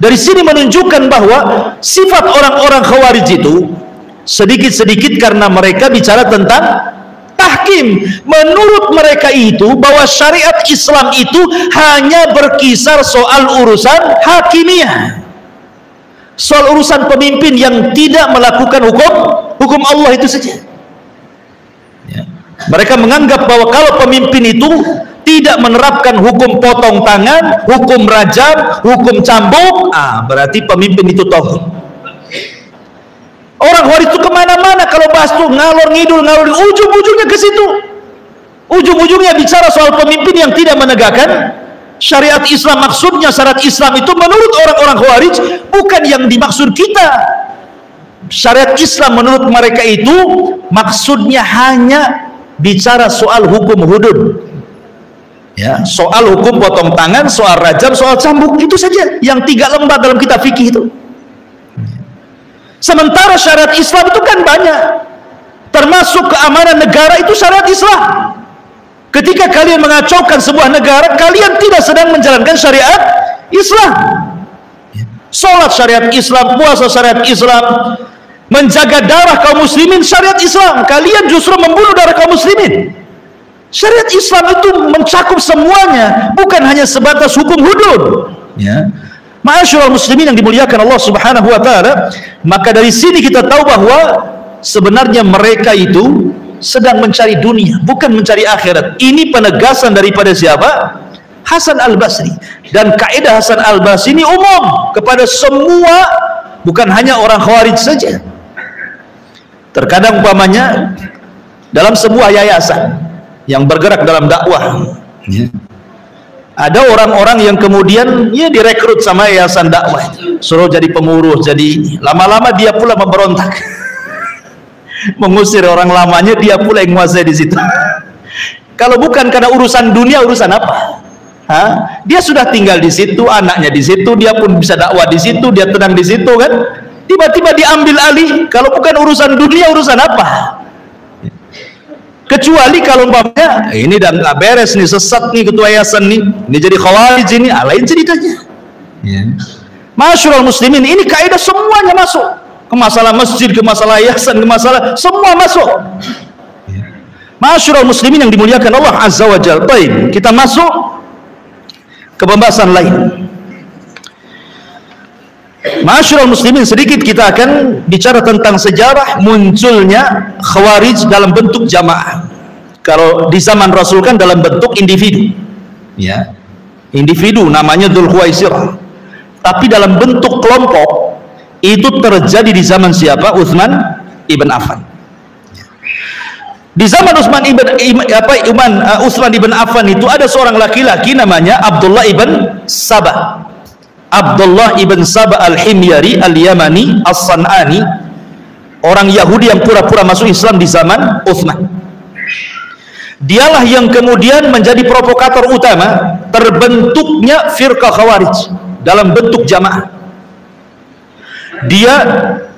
Dari sini menunjukkan bahwa sifat orang-orang Khawarij itu sedikit-sedikit karena mereka bicara tentang tahkim. Menurut mereka itu bahwa syariat Islam itu hanya berkisar soal urusan hakimiyah, soal urusan pemimpin yang tidak melakukan hukum Allah itu saja. Mereka menganggap bahwa kalau pemimpin itu tidak menerapkan hukum potong tangan, hukum rajam, hukum cambuk, berarti pemimpin itu tauhid. Orang Khawarij itu kemana-mana kalau bahas tuh ngalor ngidul, ujung-ujungnya ke situ. Ujung-ujungnya bicara soal pemimpin yang tidak menegakkan syariat Islam. Maksudnya syariat Islam itu menurut orang-orang Khawarij bukan yang dimaksud kita. Syariat Islam menurut mereka itu maksudnya hanya bicara soal hukum hudud. Ya, soal hukum potong tangan, soal rajam, soal cambuk, itu saja yang 3 lembar dalam kitab fikih itu. Sementara syariat Islam itu kan banyak, termasuk keamanan negara itu syariat Islam. Ketika kalian mengacaukan sebuah negara, kalian tidak sedang menjalankan syariat Islam. Sholat syariat Islam, puasa syariat Islam, menjaga darah kaum muslimin syariat Islam. Kalian justru membunuh darah kaum muslimin. Syariat Islam itu mencakup semuanya, bukan hanya sebatas hukum hudud. Ya. Ma'asyiral muslimin yang dimuliakan Allah Subhanahu wa taala, maka dari sini kita tahu bahwa sebenarnya mereka itu sedang mencari dunia, bukan mencari akhirat. Ini penegasan daripada siapa? Hasan Al-Basri. Dan kaidah Hasan Al-Basri ini umum kepada semua, bukan hanya orang Khawarij saja. Terkadang umpamanya dalam sebuah yayasan yang bergerak dalam dakwah, ada orang-orang yang kemudian direkrut sama yayasan dakwah, suruh jadi pengurus, jadi ini. Lama-lama dia pula memberontak, mengusir orang lamanya, dia pula yang menguasai di situ. Kalau bukan karena urusan dunia, urusan apa? Dia sudah tinggal di situ, anaknya di situ, dia pun bisa dakwah di situ, dia tenang di situ kan? Tiba-tiba diambil alih. Kalau bukan urusan dunia, urusan apa? Kecuali kalau umpamanya ini dan nggak beres nih, sesat nih ketua yayasan nih, ini jadi Khawarij ini, lain ceritanya. Ma'asyiral muslimin, ini kaidah semuanya masuk. Ke masalah masjid, ke masalah yayasan, ke masalah semua masuk. Ma'asyiral muslimin yang dimuliakan Allah Azza wa Jalla. Baik, kita masuk ke pembahasan lain. Ma'asyiral muslimin, sedikit kita akan bicara tentang sejarah munculnya Khawarij dalam bentuk jamaah. Kalau di zaman Rasul kan dalam bentuk individu, ya, individu namanya Dzul Khuwaisirah. Tapi dalam bentuk kelompok itu terjadi di zaman siapa? Utsman ibn Affan. Di zaman Utsman ibn Affan itu ada seorang laki-laki namanya Abdullah ibn Sabah. Abdullah ibn Sabah al-Himyari al-Yamani as-San'ani, orang Yahudi yang pura-pura masuk Islam di zaman Utsman. Dialah yang kemudian menjadi provokator utama terbentuknya firqah Khawarij dalam bentuk jamaah. Dia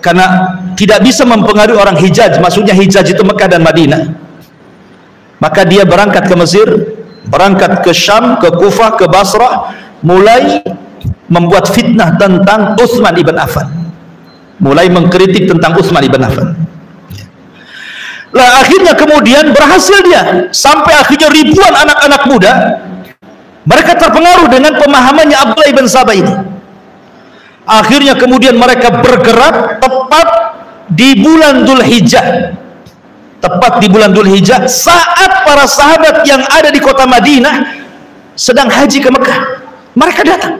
karena tidak bisa mempengaruhi orang Hijaz, maksudnya Hijaz itu Mekah dan Madinah, maka dia berangkat ke Mesir, berangkat ke Syam, ke Kufah, ke Basrah, mulai membuat fitnah tentang Utsman ibn Affan, mulai mengkritik tentang Utsman ibn Affan. Lah akhirnya kemudian berhasil dia, sampai akhirnya ribuan anak-anak muda mereka terpengaruh dengan pemahamannya Abdullah ibn Sabah ini. Akhirnya kemudian mereka bergerak tepat di bulan Dzulhijjah, tepat di bulan Dzulhijjah, saat para sahabat yang ada di kota Madinah sedang haji ke Mekah, mereka datang.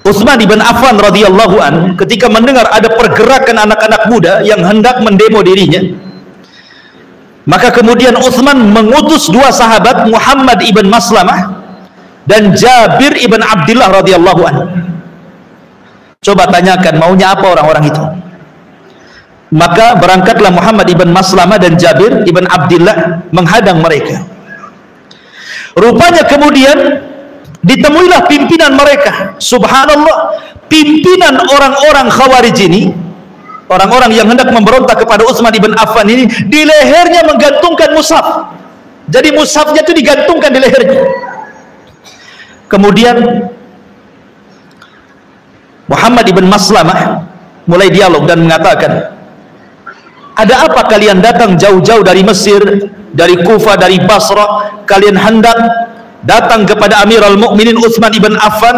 Utsman ibn Affan radhiyallahu an ketika mendengar ada pergerakan anak-anak muda yang hendak mendemo dirinya, maka kemudian Utsman mengutus dua sahabat, Muhammad ibn Maslamah dan Jabir ibn Abdullah radhiyallahu an. Coba tanyakan maunya apa orang-orang itu. Maka berangkatlah Muhammad ibn Maslamah dan Jabir ibn Abdullah menghadang mereka. Rupanya kemudian ditemuilah pimpinan mereka. Subhanallah, pimpinan orang-orang Khawarij ini, orang-orang yang hendak memberontak kepada Utsman ibn Affan ini, di lehernya menggantungkan mushaf. Jadi mushafnya itu digantungkan di lehernya. Kemudian Muhammad ibn Maslamah mulai dialog dan mengatakan, ada apa kalian datang jauh-jauh dari Mesir, dari Kufah, dari Basrah, kalian hendak datang kepada Amirul Mukminin Utsman ibn Affan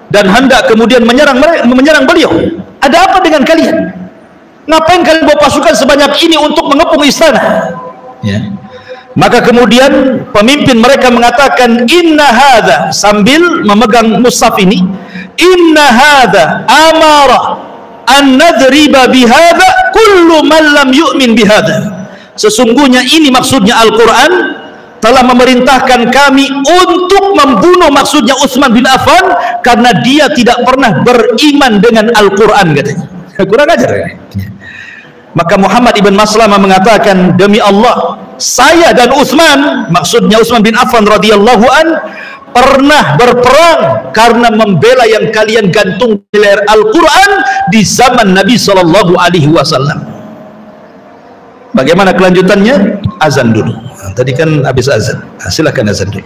dan hendak kemudian menyerang beliau. Ada apa dengan kalian? Ngapain kalian bawa pasukan sebanyak ini untuk mengepung istana? Ya. Maka kemudian pemimpin mereka mengatakan, inna hadza, sambil memegang mushaf ini, inna hadza amara an nadriba bihadza kullu man lam yu'min bihadza. Sesungguhnya ini maksudnya Al-Quran telah memerintahkan kami untuk membunuh, maksudnya Utsman bin Affan, karena dia tidak pernah beriman dengan Al-Quran, katanya. Kurang ajar ya? Maka Muhammad ibn Maslamah mengatakan, demi Allah, saya dan Utsman, maksudnya Utsman bin Affan radhiyallahu an, pernah berperang karena membela yang kalian gantung di leher Al-Quran di zaman Nabi Sallallahu Alaihi Wasallam. Bagaimana kelanjutannya? Azan dulu. Tadi kan habis azan. Silakan azan dulu.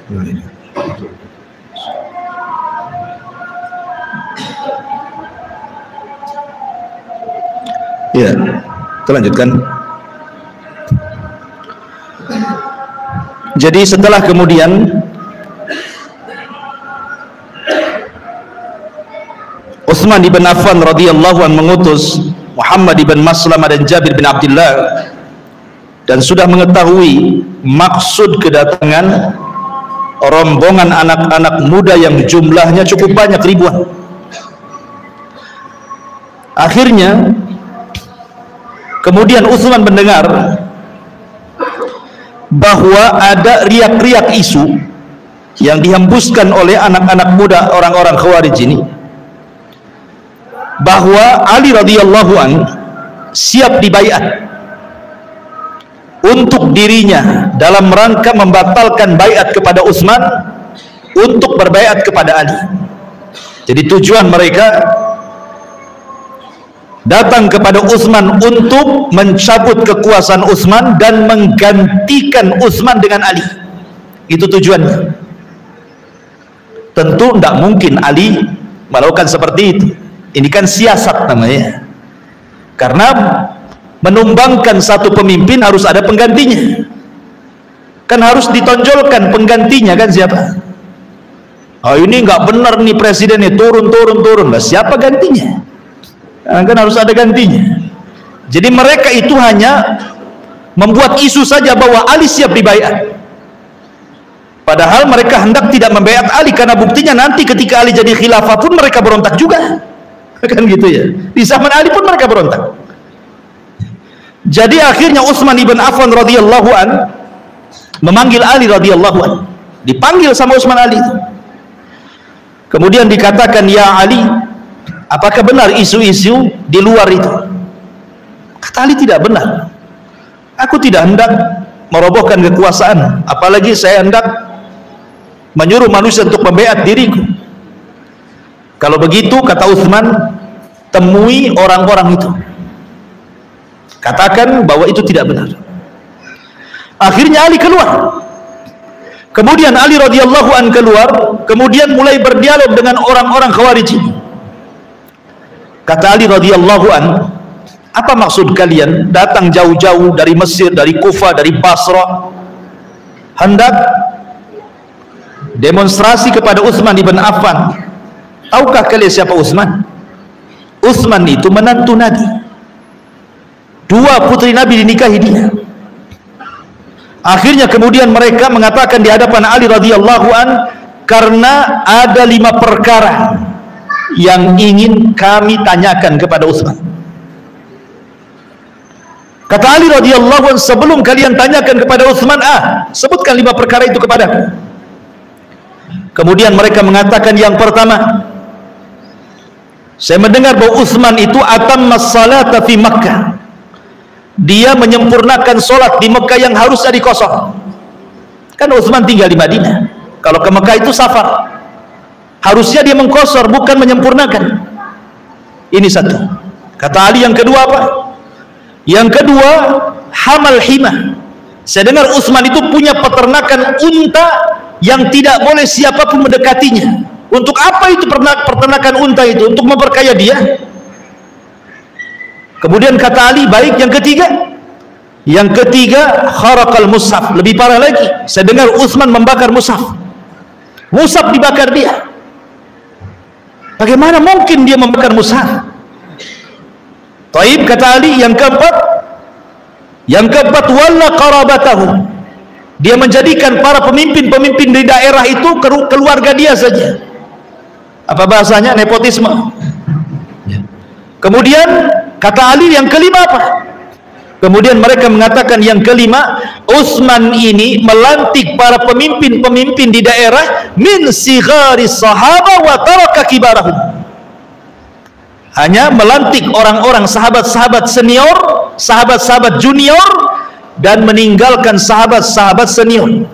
Ya, kita lanjutkan. Jadi setelah kemudian Utsman bin Affan radhiyallahu anhu mengutus Muhammad bin Maslamah dan Jabir bin Abdullah dan sudah mengetahui maksud kedatangan rombongan anak-anak muda yang jumlahnya cukup banyak, ribuan. Akhirnya kemudian Utsman mendengar bahwa ada riak-riak isu yang dihembuskan oleh anak-anak muda orang-orang Khawarij ini, bahwa Ali radhiyallahu anhu siap dibaiat untuk dirinya dalam rangka membatalkan baiat kepada Utsman untuk berbaiat kepada Ali. Jadi tujuan mereka datang kepada Utsman untuk mencabut kekuasaan Utsman dan menggantikan Utsman dengan Ali. Itu tujuannya. Tentu tidak mungkin Ali melakukan seperti itu. Ini kan siasat namanya. Karena menumbangkan satu pemimpin harus ada penggantinya. Kan harus ditonjolkan penggantinya, kan siapa? Oh, ini nggak benar nih presidennya, turun. Lah siapa gantinya? Kan harus ada gantinya. Jadi mereka itu hanya membuat isu saja bahwa Ali siap dibaiat, padahal mereka hendak tidak membaiat Ali, karena buktinya nanti ketika Ali jadi khilafah pun mereka berontak juga, kan gitu ya. Di zaman Ali pun mereka berontak. Jadi akhirnya Utsman ibn Affan radhiyallahu an memanggil Ali radhiyallahu an, dipanggil sama Utsman Ali itu. Kemudian dikatakan, ya Ali, apakah benar isu-isu di luar itu? Kata Ali, tidak benar. Aku tidak hendak merobohkan kekuasaan, apalagi saya hendak menyuruh manusia untuk membaiat diriku. Kalau begitu, kata Utsman, temui orang-orang itu, katakan bahwa itu tidak benar. Akhirnya Ali keluar. Kemudian Ali radhiyallahu an keluar, kemudian mulai berdialog dengan orang-orang Khawarij ini. Kata Ali radhiyallahu an, apa maksud kalian datang jauh-jauh dari Mesir, dari Kufah, dari Basra, hendak demonstrasi kepada Utsman ibn Affan? Tahukah kalian siapa Utsman? Utsman itu menantu Nabi. 2 putri Nabi dinikahi dia. Akhirnya kemudian mereka mengatakan di hadapan Ali radhiyallahu an, karena ada 5 perkara yang ingin kami tanyakan kepada Utsman. Kata Ali radhiyallahu an, sebelum kalian tanyakan kepada Utsman, sebutkan 5 perkara itu kepadaku. Kemudian mereka mengatakan, yang pertama, saya mendengar bahwa Utsman itu atammas salata fi Makkah. Dia menyempurnakan solat di Mekah yang harusnya dikosong. Kan Utsman tinggal di Madinah. Kalau ke Mekah itu safar. Harusnya dia mengkosor, bukan menyempurnakan. Ini satu. Kata Ali, yang kedua apa? Yang kedua, hamal himah. Saya dengar Utsman itu punya peternakan unta yang tidak boleh siapapun mendekatinya. Untuk apa itu peternakan unta itu? Untuk memperkaya dia. Kemudian kata Ali, baik, yang ketiga. Yang ketiga, kharaqal mushaf. Lebih parah lagi, saya dengar Utsman membakar mushaf. Mushaf dibakar dia. Bagaimana mungkin dia membakar mushaf? Taib, kata Ali, yang keempat, wala qarabatahu. Dia menjadikan para pemimpin-pemimpin di daerah itu keluarga dia saja. Apa bahasanya? Nepotisme. Kemudian kata Ali, yang kelima apa? Kemudian mereka mengatakan yang kelima, Utsman ini melantik para pemimpin-pemimpin di daerah min sigharis sahaba wa taraka kibarahum. Hanya melantik orang-orang sahabat-sahabat senior, sahabat-sahabat junior, dan meninggalkan sahabat-sahabat senior.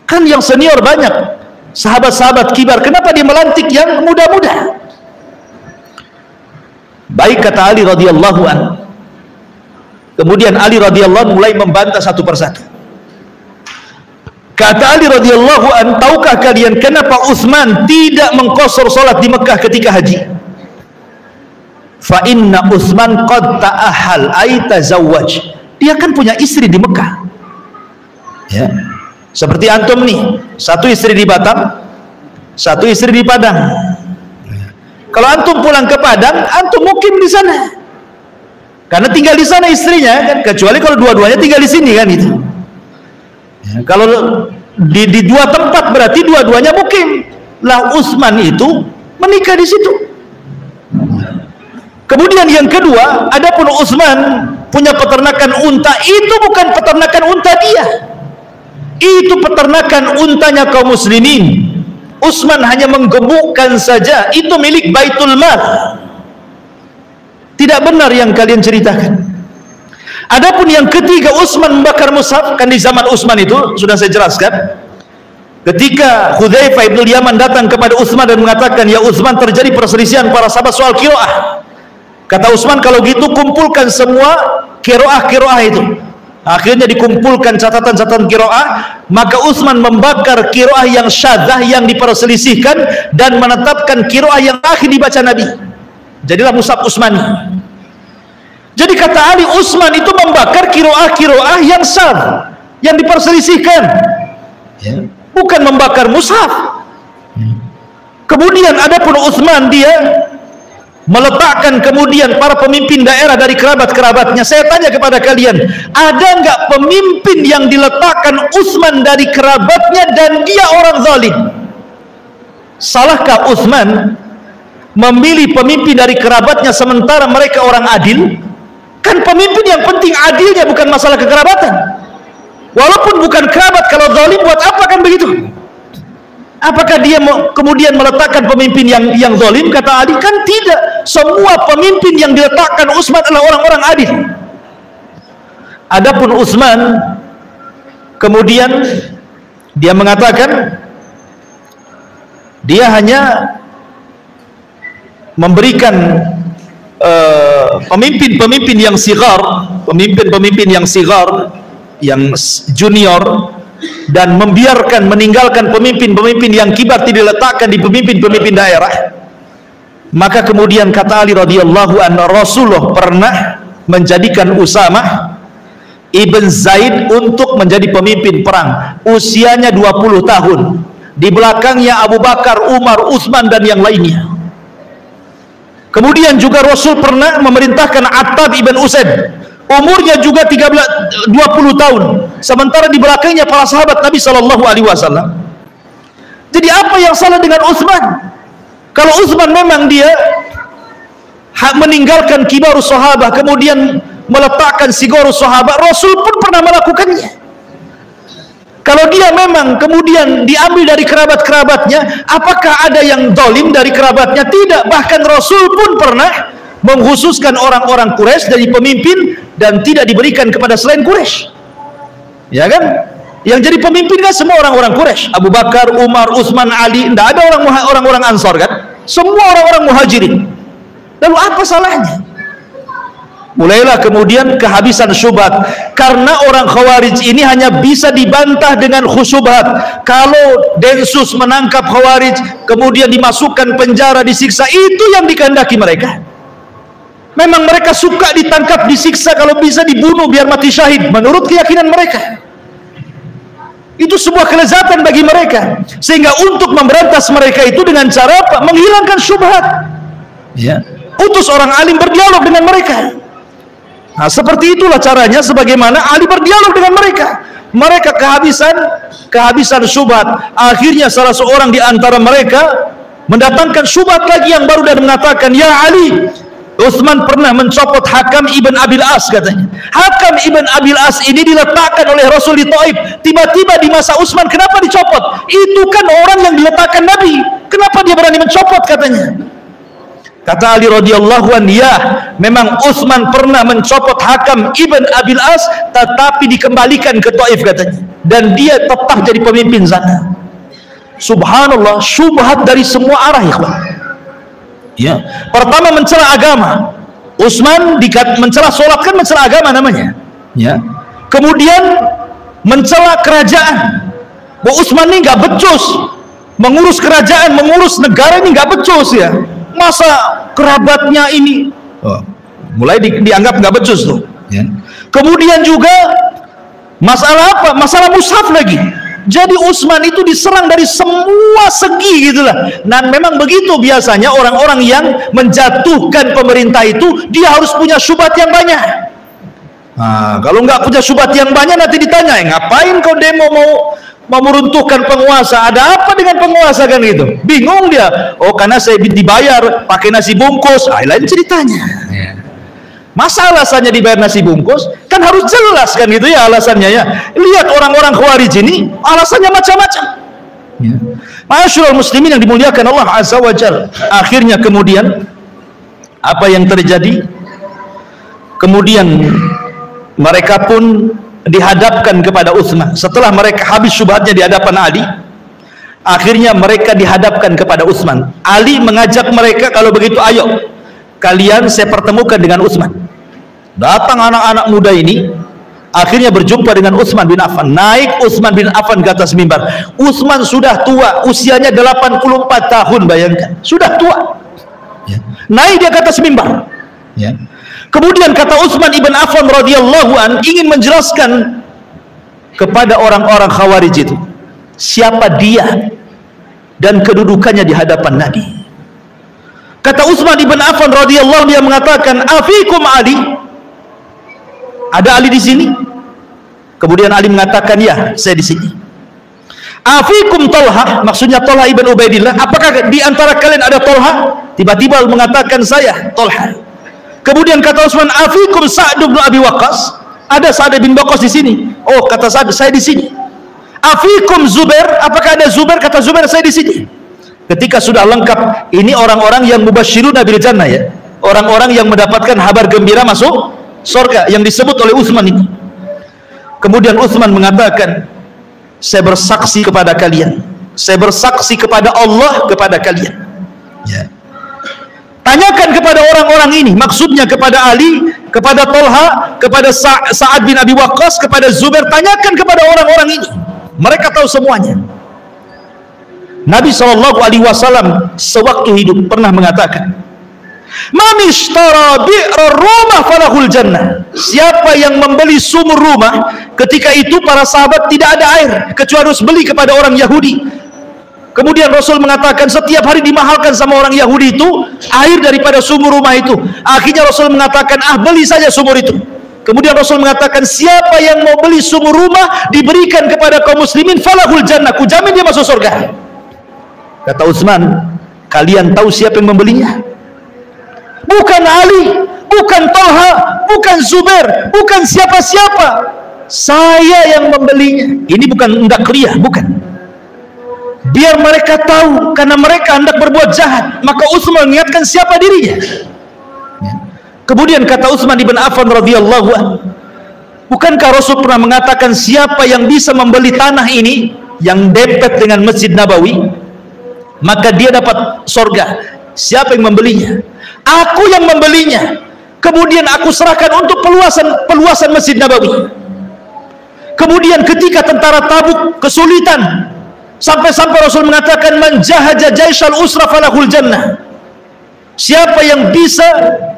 Kan yang senior banyak, sahabat-sahabat kibar, kenapa dia melantik yang muda-muda? Baik, kata Ali radhiyallahu an. Kemudian Ali radhiyallahu mulai membantah satu persatu. Kata Ali radhiyallahu an, tahukah kalian kenapa Utsman tidak mengqasar salat di Mekah ketika haji? Fa inna Utsman qad ta'ahal ay tazawwaj. Dia kan punya istri di Mekah. Ya. Seperti antum nih, satu istri di Batam, satu istri di Padang. Kalau antum pulang ke Padang, antum mukim di sana. Karena tinggal di sana istrinya kan, kecuali kalau dua-duanya tinggal di sini kan itu. Ya, kalau di dua tempat berarti dua-duanya mukim. Lah Utsman itu menikah di situ. Kemudian yang kedua, adapun Utsman punya peternakan unta, itu bukan peternakan unta dia. Itu peternakan untanya kaum muslimin. Utsman hanya menggemukkan saja, itu milik Baitul Mal. Tidak benar yang kalian ceritakan. Adapun yang ketiga, Utsman membakar mushaf, kan di zaman Utsman itu sudah saya jelaskan. Ketika Hudzaifah bin Yaman datang kepada Utsman dan mengatakan, "Ya Utsman, terjadi perselisihan para sahabat soal qiraah." Kata Utsman, "Kalau gitu kumpulkan semua qiraah itu." Akhirnya dikumpulkan catatan-catatan qiraah, maka Utsman membakar qiraah yang syadzah yang diperselisihkan dan menetapkan qiraah yang akhir dibaca Nabi. Jadilah mushaf Utsmani. Jadi kata Ali, Utsman itu membakar qiraah yang syadz, yang diperselisihkan, ya, bukan membakar mushaf. Kemudian adapun Utsman, dia meletakkan kemudian para pemimpin daerah dari kerabat-kerabatnya. Saya tanya kepada kalian, ada nggak pemimpin yang diletakkan Utsman dari kerabatnya dan dia orang zalim? Salahkah Utsman memilih pemimpin dari kerabatnya sementara mereka orang adil? Kan pemimpin yang penting adilnya, bukan masalah kekerabatan. Walaupun bukan kerabat, kalau zalim buat apa kan begitu? Apakah dia kemudian meletakkan pemimpin yang zalim? Kata Ali, kan tidak. Semua pemimpin yang diletakkan Utsman adalah orang-orang adil. Adapun Utsman kemudian dia mengatakan dia hanya memberikan pemimpin-pemimpin yang sigar, pemimpin-pemimpin yang sigar, yang junior, dan meninggalkan pemimpin-pemimpin yang kibar tidak diletakkan di pemimpin-pemimpin daerah. Maka kemudian kata Ali radhiyallahu anhu, Rasulullah pernah menjadikan Usamah ibn Zaid untuk menjadi pemimpin perang, usianya 20 tahun. Di belakangnya Abu Bakar, Umar, Utsman dan yang lainnya. Kemudian juga Rasul pernah memerintahkan Attab ibn Usaid, umurnya juga 20 tahun, sementara di belakangnya para sahabat Nabi sallallahu alaihi wasallam. Jadi apa yang salah dengan Utsman? Kalau Utsman memang dia meninggalkan kibarus sahabat, kemudian meletakkan sigorus sahabat, Rasul pun pernah melakukannya. Kalau dia memang kemudian diambil dari kerabat-kerabatnya, apakah ada yang zalim dari kerabatnya? Tidak. Bahkan Rasul pun pernah mengkhususkan orang-orang Quraisy dari pemimpin dan tidak diberikan kepada selain Quraisy. Ya kan? Yang jadi pemimpin kan semua orang-orang Quraisy. Abu Bakar, Umar, Utsman, Ali. Tidak ada orang-orang Ansar kan? Semua orang-orang Muhajirin. Lalu apa salahnya? Mulailah kemudian kehabisan syubhat, karena orang Khawarij ini hanya bisa dibantah dengan khusyubhat. Kalau Densus menangkap Khawarij kemudian dimasukkan penjara, disiksa, itu yang dikehendaki mereka. Memang mereka suka ditangkap, disiksa, kalau bisa dibunuh biar mati syahid, menurut keyakinan mereka. Itu sebuah kelezatan bagi mereka, sehingga untuk memberantas mereka itu dengan cara apa? Menghilangkan syubhat, ya. Utus orang alim berdialog dengan mereka. Nah, seperti itulah caranya sebagaimana Ali berdialog dengan mereka. Mereka kehabisan syubhat. Akhirnya salah seorang di antara mereka mendatangkan syubhat lagi yang baru dan mengatakan, "Ya Ali, Utsman pernah mencopot Hakam ibn Abil As," katanya. Hakam ibn Abil As ini diletakkan oleh Rasul di Taif. Tiba-tiba di masa Utsman kenapa dicopot? Itu kan orang yang diletakkan Nabi. Kenapa dia berani mencopot, katanya? Kata Ali radhiyallahu anhu, ya, memang Utsman pernah mencopot Hakam ibn Abil As, tetapi dikembalikan ke Taif, katanya, dan dia tetap jadi pemimpin sana. Subhanallah, syubhat dari semua arah, ikhwan. Ya, pertama mencela agama. Utsman mencela sholat, kan mencela agama namanya. Ya. Kemudian mencela kerajaan. bahwa Utsman ini nggak becus mengurus kerajaan, mengurus negara ini nggak becus ya. Masa kerabatnya ini mulai dianggap nggak becus tuh. Ya. Kemudian juga masalah apa? Masalah mushaf lagi. Jadi Utsman itu diserang dari semua segi gitulah. Dan memang begitu biasanya orang-orang yang menjatuhkan pemerintah itu, dia harus punya syubhat yang banyak. Nah, kalau nggak punya syubhat yang banyak nanti ditanya, ngapain kau demo mau meruntuhkan penguasa? Ada apa dengan penguasa kan gitu? Bingung dia. Oh, karena saya dibayar pakai nasi bungkus. Lain ceritanya. Masa alasannya dibayar nasi bungkus? Kan harus jelas kan gitu ya alasannya ya. Lihat orang-orang Khawarij ini alasannya macam-macam. Ma'asyiral muslimin yang dimuliakan Allah Azza wa Jalla. Akhirnya kemudian apa yang terjadi? Kemudian mereka pun dihadapkan kepada Utsman. Setelah mereka habis syubhatnya di hadapan Ali, akhirnya mereka dihadapkan kepada Utsman. Ali mengajak mereka, kalau begitu ayo kalian saya pertemukan dengan Utsman. Datang anak-anak muda ini, akhirnya berjumpa dengan Utsman bin Affan. Naik Utsman bin Affan ke atas mimbar. Utsman sudah tua, usianya 84 tahun, bayangkan, sudah tua. Naik dia ke atas mimbar. Kemudian kata Utsman ibn Affan radhiyallahu an ingin menjelaskan kepada orang-orang Khawarij itu siapa dia dan kedudukannya di hadapan Nabi. Kata Utsman ibn Affan radhiyallahu, dia mengatakan, afikum Ali, ada Ali di sini? Kemudian Ali mengatakan, ya, saya di sini. Afikum Talha, maksudnya Talha ibn Ubaidillah, apakah di antara kalian ada Talha? Tiba-tiba mengatakan, saya Talha. Kemudian kata Utsman, afikum Sa'd bin Abi Waqqas, ada Sa'd bin Waqqas di sini? Oh, kata Sa'd, saya di sini. Afikum Zubair, apakah ada Zubair? Kata Zubair, saya di sini. Ketika sudah lengkap, ini orang-orang yang mubasyiruna bil jannah ya, orang-orang yang mendapatkan kabar gembira masuk surga yang disebut oleh Utsman ini. Kemudian Utsman mengatakan, saya bersaksi kepada kalian, saya bersaksi kepada Allah kepada kalian. Ya. Tanyakan kepada orang-orang ini, maksudnya kepada Ali, kepada Talha, kepada Sa'ad bin Abi Waqqas, kepada Zubair, tanyakan kepada orang-orang ini. Mereka tahu semuanya. Nabi SAW sewaktu hidup pernah mengatakan, man ishtara bi'ra rumah falahul jannah. Siapa yang membeli sumur rumah, ketika itu para sahabat tidak ada air kecuali harus beli kepada orang Yahudi. Kemudian Rasul mengatakan setiap hari dimahalkan sama orang Yahudi itu air daripada sumur rumah itu. Akhirnya Rasul mengatakan, beli saja sumur itu. Kemudian Rasul mengatakan, siapa yang mau beli sumur rumah diberikan kepada kaum muslimin falahul jannah, ku jamin dia masuk surga. Kata Utsman, kalian tahu siapa yang membelinya? Bukan Ali, bukan Talha, bukan Zubair, bukan siapa-siapa. Saya yang membelinya. Ini bukan hendak ria, bukan. Biar mereka tahu, karena mereka hendak berbuat jahat, maka Utsman mengingatkan siapa dirinya. Kemudian kata Utsman ibn Affan radhiyallahu anhu, bukankah Rasul pernah mengatakan siapa yang bisa membeli tanah ini yang dempet dengan Masjid Nabawi, maka dia dapat surga. Siapa yang membelinya? Aku yang membelinya. Kemudian aku serahkan untuk peluasan Masjid Nabawi. Kemudian ketika tentara Tabuk kesulitan, sampai-sampai Rasul mengatakan, man jahaja jaishal usra falahul jannah. Siapa yang bisa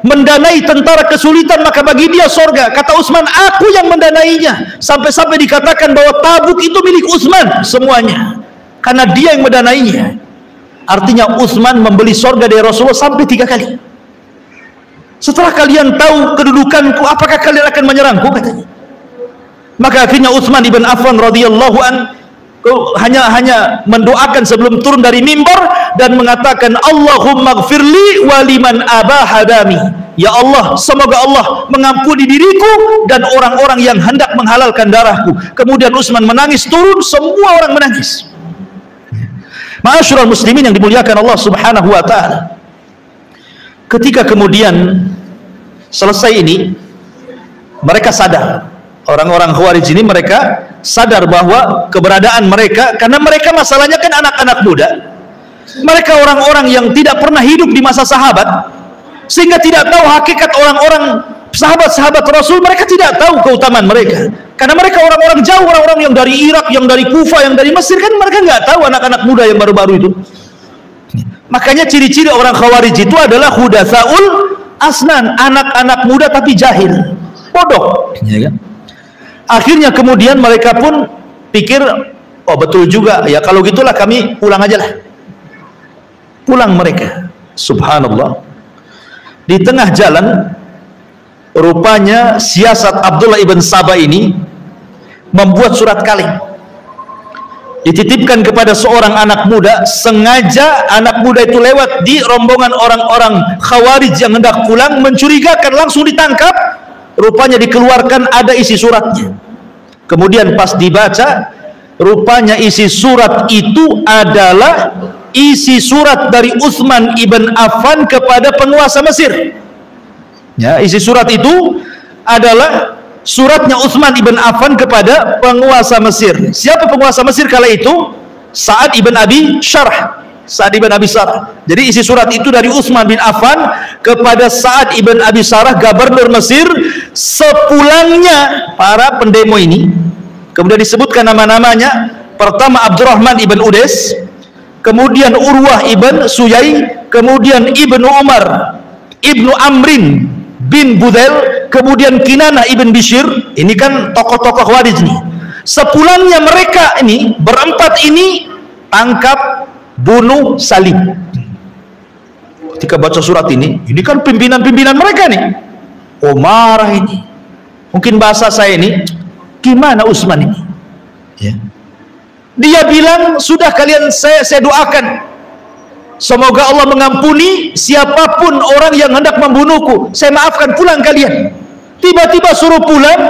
mendanai tentara kesulitan, maka bagi dia surga. Kata Utsman, aku yang mendanainya. Sampai-sampai dikatakan bahwa Tabuk itu milik Utsman semuanya, karena dia yang mendanainya. Artinya Utsman membeli surga dari Rasulullah sampai 3 kali. Setelah kalian tahu kedudukanku, apakah kalian akan menyerangku? Katanya. Maka akhirnya Utsman ibn Affan radhiyallahu an hanya mendoakan sebelum turun dari mimbar dan mengatakan, Allahumma gfirli waliman abahadami. Ya Allah, semoga Allah mengampuni diriku dan orang-orang yang hendak menghalalkan darahku. Kemudian Utsman menangis, turun, semua orang menangis. Ma'asyiral muslimin yang dimuliakan Allah Subhanahu wa taala. Ketika kemudian selesai ini, mereka sadar, orang-orang Khawarij ini mereka sadar bahwa keberadaan mereka, karena mereka masalahnya kan anak-anak muda, mereka orang-orang yang tidak pernah hidup di masa sahabat, sehingga tidak tahu hakikat orang-orang sahabat-sahabat Rasul mereka tidak tahu keutamaan mereka, karena mereka orang-orang jauh, orang-orang yang dari Irak, yang dari Kufah, yang dari Mesir, kan mereka nggak tahu anak-anak muda yang baru-baru itu. Makanya ciri-ciri orang Khawarij itu adalah hudatsaul asnan, anak-anak muda tapi jahil, bodoh, ya kan? Akhirnya kemudian mereka pun pikir, oh betul juga ya, kalau gitulah kami pulang aja lah. Pulang mereka. Subhanallah, di tengah jalan rupanya siasat Abdullah ibn Saba ini membuat surat kaleng, dititipkan kepada seorang anak muda. Sengaja anak muda itu lewat di rombongan orang-orang Khawarij yang hendak pulang, mencurigakan, langsung ditangkap. Rupanya dikeluarkan, ada isi suratnya. Kemudian pas dibaca, rupanya isi surat itu adalah isi surat dari Utsman ibn Affan kepada penguasa Mesir. Ya, isi surat itu adalah suratnya Utsman ibn Affan kepada penguasa Mesir. Siapa penguasa Mesir kala itu? Sa'ad ibn Abi Syarh. Sa'ad ibn Abi Syarh. Jadi isi surat itu dari Utsman bin Affan kepada Sa'ad ibn Abi Syarh, gubernur Mesir, sepulangnya para pendemo ini. Kemudian disebutkan nama-namanya. Pertama Abdurrahman ibn Udais, kemudian Urwah ibn Suyai, kemudian Ibnu Umar, Ibnu Amrin bin Budel, kemudian Kinanah ibn Bishr. Ini kan tokoh-tokoh Khawarij nih. Sepulangnya mereka ini berempat ini tangkap, bunuh, salib. Ketika baca surat ini kan pimpinan-pimpinan mereka nih. Oh, marah ini. Mungkin bahasa saya ini, gimana Utsman ini? Ya. Dia bilang, sudah kalian, saya doakan, semoga Allah mengampuni siapapun orang yang hendak membunuhku. Saya maafkan, pulang kalian. Tiba-tiba suruh pulang,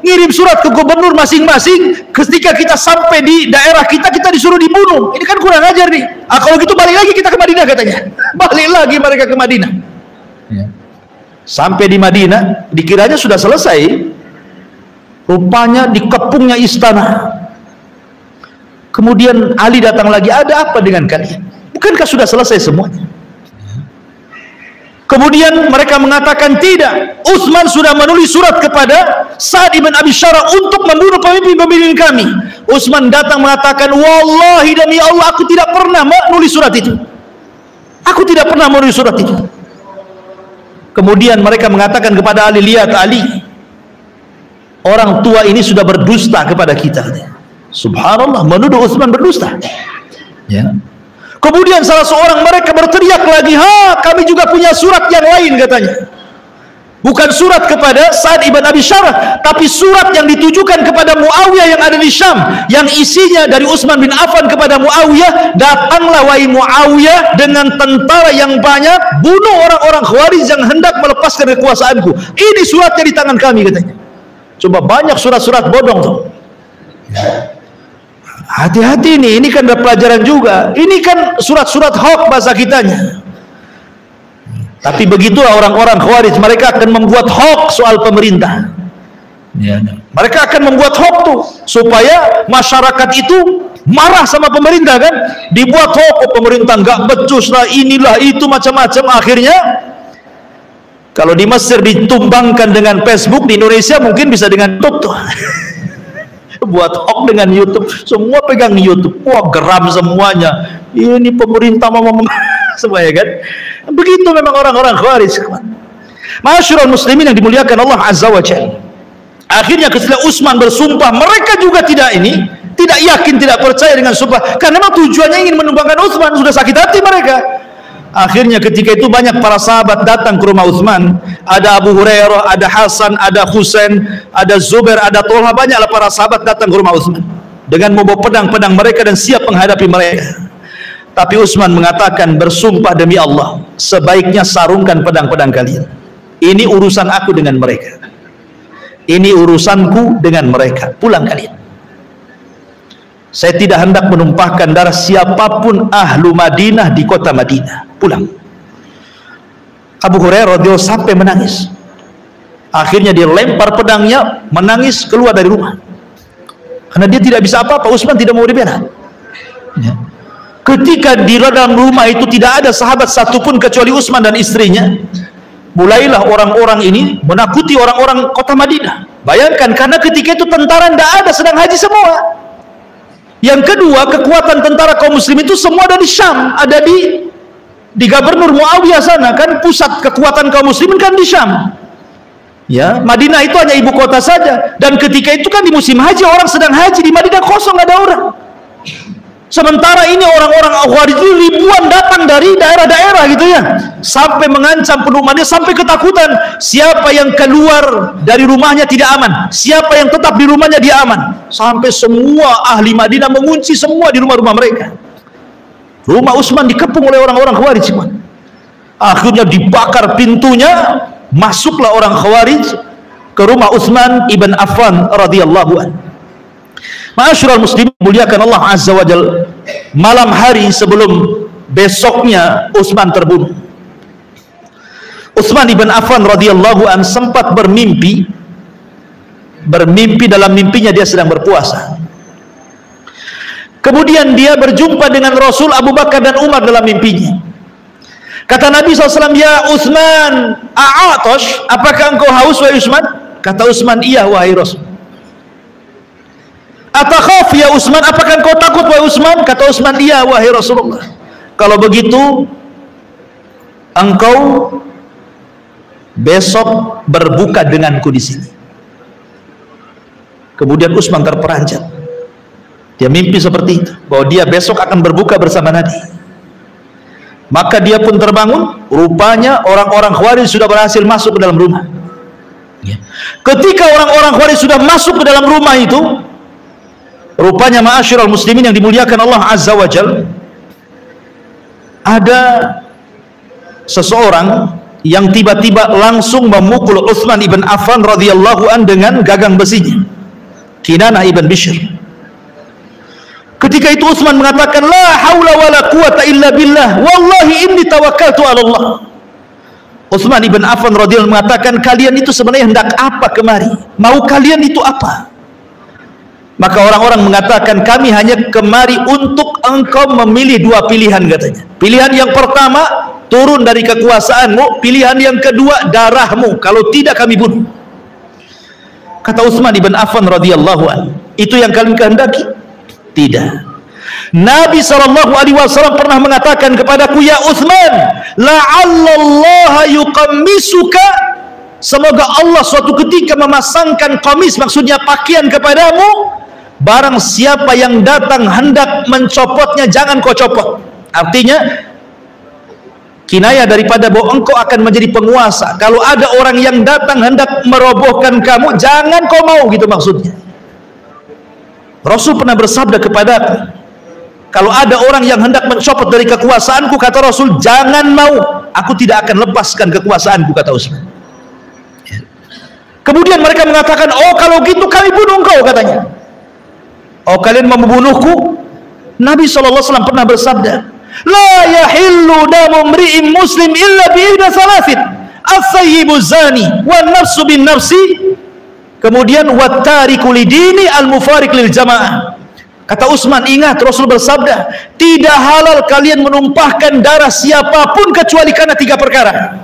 ngirim surat ke gubernur masing-masing. Ketika kita sampai di daerah kita disuruh dibunuh. Ini kan kurang ajar nih. Kalau gitu balik lagi kita ke Madinah katanya. Balik lagi mereka ke Madinah. Ya. Sampai di Madinah, dikiranya sudah selesai. Rupanya dikepungnya istana. Kemudian Ali datang lagi, ada apa dengan kalian? Bukankah sudah selesai semuanya? Kemudian mereka mengatakan tidak, Utsman sudah menulis surat kepada Sa'ad ibn Abi Syarh untuk membunuh pemimpin-pemimpin kami. Utsman datang mengatakan, wallahi demi Allah, aku tidak pernah menulis surat itu. Aku tidak pernah menulis surat itu. Kemudian mereka mengatakan kepada Ali, lihat Ali, orang tua ini sudah berdusta kepada kita. Subhanallah, menuduh Utsman berdusta. Ya. Kemudian salah seorang mereka berteriak lagi, kami juga punya surat yang lain katanya. Bukan surat kepada Sa'ad ibn Abi Syarh, tapi surat yang ditujukan kepada Muawiyah yang ada di Syam, yang isinya dari Utsman bin Affan kepada Muawiyah, datanglah wahai Muawiyah dengan tentara yang banyak, bunuh orang-orang Khawarij yang hendak melepaskan kekuasaanku. Ini suratnya di tangan kami katanya. Coba, banyak surat-surat bodong tuh. Hati-hati nih, ini kan ada pelajaran juga. Ini kan surat-surat hoax bahasa kitanya. Tapi begitulah orang-orang Khawarij, mereka akan membuat hoax soal pemerintah. Ya. Mereka akan membuat hoax tuh supaya masyarakat itu marah sama pemerintah kan. Dibuat hoax, pemerintah nggak becus lah, inilah itu, macam-macam. Akhirnya kalau di Mesir ditumbangkan dengan Facebook, di Indonesia mungkin bisa dengan YouTube tuh. Buat hoax dengan YouTube, semua pegang YouTube, wah geram semuanya. Ini pemerintah mau semuanya kan. Begitu memang orang-orang Khawarij. Masyarul muslimin yang dimuliakan Allah Azza wa Jalla. Akhirnya ketika Utsman bersumpah, mereka juga tidak yakin, tidak percaya dengan sumpah, karena memang tujuannya ingin menumbangkan Utsman. Sudah sakit hati mereka. Akhirnya ketika itu banyak para sahabat datang ke rumah Utsman. Ada Abu Hurairah, ada Hasan, ada Husain, ada Zubair, ada Tolha. Banyaklah para sahabat datang ke rumah Utsman dengan membawa pedang-pedang mereka dan siap menghadapi mereka. Tapi Utsman mengatakan, bersumpah demi Allah, sebaiknya sarungkan pedang-pedang kalian. Ini urusan aku dengan mereka. Ini urusanku dengan mereka. Pulang kalian. Saya tidak hendak menumpahkan darah siapapun ahlu Madinah di kota Madinah. Pulang. Abu Hurairah radhiyallahu sampai menangis. Akhirnya dia lempar pedangnya, menangis, keluar dari rumah. Karena dia tidak bisa apa-apa. Utsman tidak mau dibela. Ya. Ketika di dalam rumah itu tidak ada sahabat satupun kecuali Utsman dan istrinya, mulailah orang-orang ini menakuti orang-orang kota Madinah. Bayangkan, karena ketika itu tentara tidak ada, sedang haji semua. Yang kedua, kekuatan tentara kaum muslim itu semua ada di Syam, ada di Gubernur Muawiyah sana, kan pusat kekuatan kaum muslimin kan di Syam. Ya, Madinah itu hanya ibu kota saja. Dan ketika itu kan di musim haji, orang sedang haji, di Madinah kosong, nggak ada orang. Sementara ini orang-orang Khawarij ribuan datang dari daerah-daerah gitu ya, sampai mengancam penduduk Madinah, sampai ketakutan. Siapa yang keluar dari rumahnya tidak aman, siapa yang tetap di rumahnya dia aman. Sampai semua ahli Madinah mengunci semua di rumah-rumah mereka. Rumah Utsman dikepung oleh orang-orang Khawarij. Akhirnya dibakar pintunya, masuklah orang Khawarij ke rumah Utsman ibn Affan radhiyallahu anhu. Ma'asyiral muslimin, muliakan Allah azza wa jalla, malam hari sebelum besoknya Utsman terbunuh, Utsman ibn Affan radhiyallahu anhu sempat bermimpi dalam mimpinya dia sedang berpuasa. Kemudian dia berjumpa dengan Rasul, Abu Bakar dan Umar dalam mimpinya. Kata Nabi SAW, "Ya Utsman, a'atosh, apakah engkau haus wahai Utsman?" Kata Utsman, "Iya wahai Rasul." "Atakhaf ya Utsman, apakah engkau takut wahai Utsman?" Kata Utsman, "Iya wahai Rasulullah." "Kalau begitu engkau besok berbuka denganku di sini." Kemudian Utsman terperanjat. Dia mimpi seperti itu, bahwa dia besok akan berbuka bersama Nabi. Maka dia pun terbangun. Rupanya orang-orang Khawarij sudah berhasil masuk ke dalam rumah. Ketika orang-orang Khawarij sudah masuk ke dalam rumah itu, rupanya ma'asyiral muslimin yang dimuliakan Allah azza wa jalla, ada seseorang yang tiba-tiba langsung memukul Utsman ibn Affan radhiyallahu an dengan gagang besinya, Kinanah ibn Bishr. Ketika itu Utsman mengatakan, "La haula wala quwata illa billah, wallahi inni tawakkaltu 'ala Allah." Utsman ibn Affan radhiyallahu mengatakan, "Kalian itu sebenarnya hendak apa kemari? Mau kalian itu apa?" Maka orang-orang mengatakan, "Kami hanya kemari untuk engkau memilih dua pilihan," katanya. "Pilihan yang pertama, turun dari kekuasaanmu. Pilihan yang kedua, darahmu. Kalau tidak kami bunuh." Kata Utsman ibn Affan radhiyallahu anhu, "Itu yang kalian kehendaki?" Tidak. Nabi SAW pernah mengatakan kepadaku, "Ya Utsman, la'allallaha yuqammisuka, semoga Allah suatu ketika memasangkan qamis, maksudnya pakaian kepadamu. Barang siapa yang datang hendak mencopotnya, jangan kau copot." Artinya kinayah daripada bahwa engkau akan menjadi penguasa. Kalau ada orang yang datang hendak merobohkan kamu, jangan kau mau, gitu maksudnya. Rasul pernah bersabda kepadaku, kalau ada orang yang hendak mencopot dari kekuasaanku, kata Rasul, jangan mau, aku tidak akan lepaskan kekuasaanku, kata Utsman. Kemudian mereka mengatakan, "Oh kalau gitu kami bunuh engkau," katanya. "Oh kalian mau membunuhku?" Nabi SAW pernah bersabda, "La yahillu damu mri'in muslim illa bi'ihda thalathin, as-sayyibu zani, wan nafsu bin nafsi, kemudian wattariku lidini al-mufariq lil jamaah." Kata Utsman, ingat Rasul bersabda, tidak halal kalian menumpahkan darah siapapun kecuali karena tiga perkara.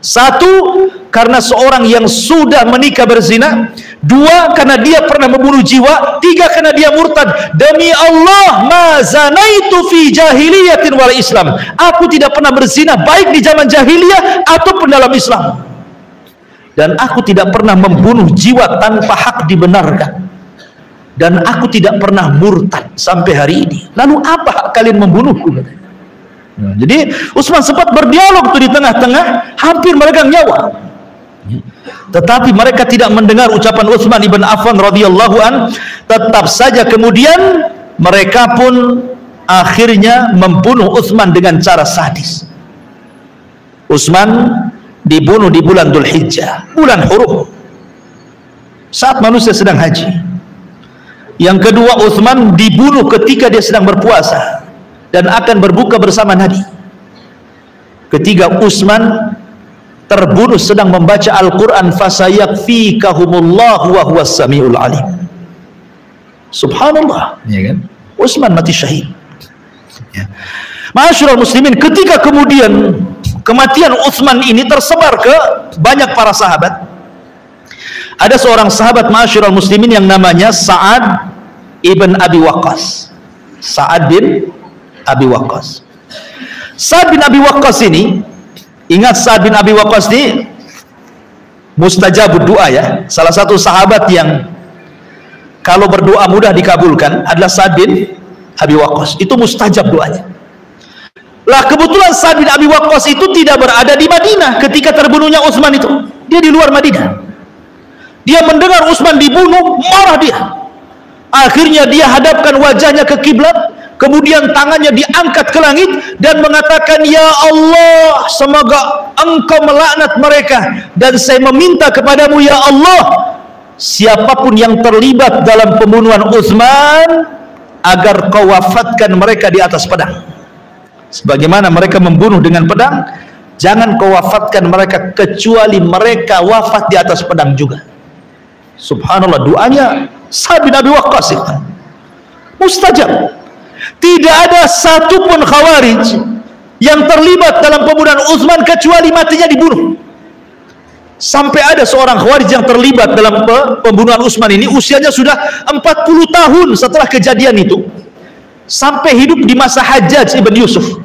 Satu, karena seorang yang sudah menikah berzina. Dua, karena dia pernah membunuh jiwa. Tiga, karena dia murtad. Demi Allah, ma zanaitu fi jahiliyatin wal Islam, aku tidak pernah berzina baik di zaman jahiliyah ataupun dalam Islam. Dan aku tidak pernah membunuh jiwa tanpa hak dibenarkan. Dan aku tidak pernah murtad sampai hari ini. Lalu apa hak kalian membunuhku? Jadi Utsman sempat berdialog tuh di tengah-tengah, hampir meregang nyawa. Tetapi mereka tidak mendengar ucapan Utsman ibn Affan radhiyallahu an. Tetap saja kemudian mereka pun akhirnya membunuh Utsman dengan cara sadis. Utsman dibunuh di bulan Dzulhijjah, bulan hurum, saat manusia sedang haji. Yang kedua, Utsman dibunuh ketika dia sedang berpuasa dan akan berbuka bersama Nabi. Ketiga, Utsman terbunuh sedang membaca Al-Quran, fasayakfikahumullah wa huwas samiul alim. Subhanallah, ya kan? Utsman mati syahid. Ya. Ma'asyiral muslimin, ketika kemudian kematian Utsman ini tersebar ke banyak para sahabat. Ada seorang sahabat ma'asyiral muslimin yang namanya Sa'ad ibn Abi Waqqas. Sa'ad bin Abi Waqqas. Sa'ad bin Abi Waqqas ini, ingat Sa'ad bin Abi Waqqas ini mustajabud doa ya. Salah satu sahabat yang kalau berdoa mudah dikabulkan adalah Sa'ad bin Abi Waqqas. Itu mustajab doanya. Lah kebetulan Sa'ad bin Abi Waqqas itu tidak berada di Madinah ketika terbunuhnya Utsman itu. Dia di luar Madinah. Dia mendengar Utsman dibunuh, marah dia. Akhirnya dia hadapkan wajahnya ke kiblat, kemudian tangannya diangkat ke langit dan mengatakan, "Ya Allah, semoga Engkau melaknat mereka, dan saya meminta kepadamu ya Allah, siapapun yang terlibat dalam pembunuhan Utsman, agar Kau wafatkan mereka di atas pedang. Sebagaimana mereka membunuh dengan pedang, jangan Kau wafatkan mereka kecuali mereka wafat di atas pedang juga." Subhanallah, doanya Sa'ad bin Abi Waqqas itu mustajab. Tidak ada satupun Khawarij yang terlibat dalam pembunuhan Utsman kecuali matinya dibunuh. Sampai ada seorang Khawarij yang terlibat dalam pembunuhan Utsman ini, usianya sudah 40 tahun setelah kejadian itu, sampai hidup di masa Hajjaj ibn Yusuf.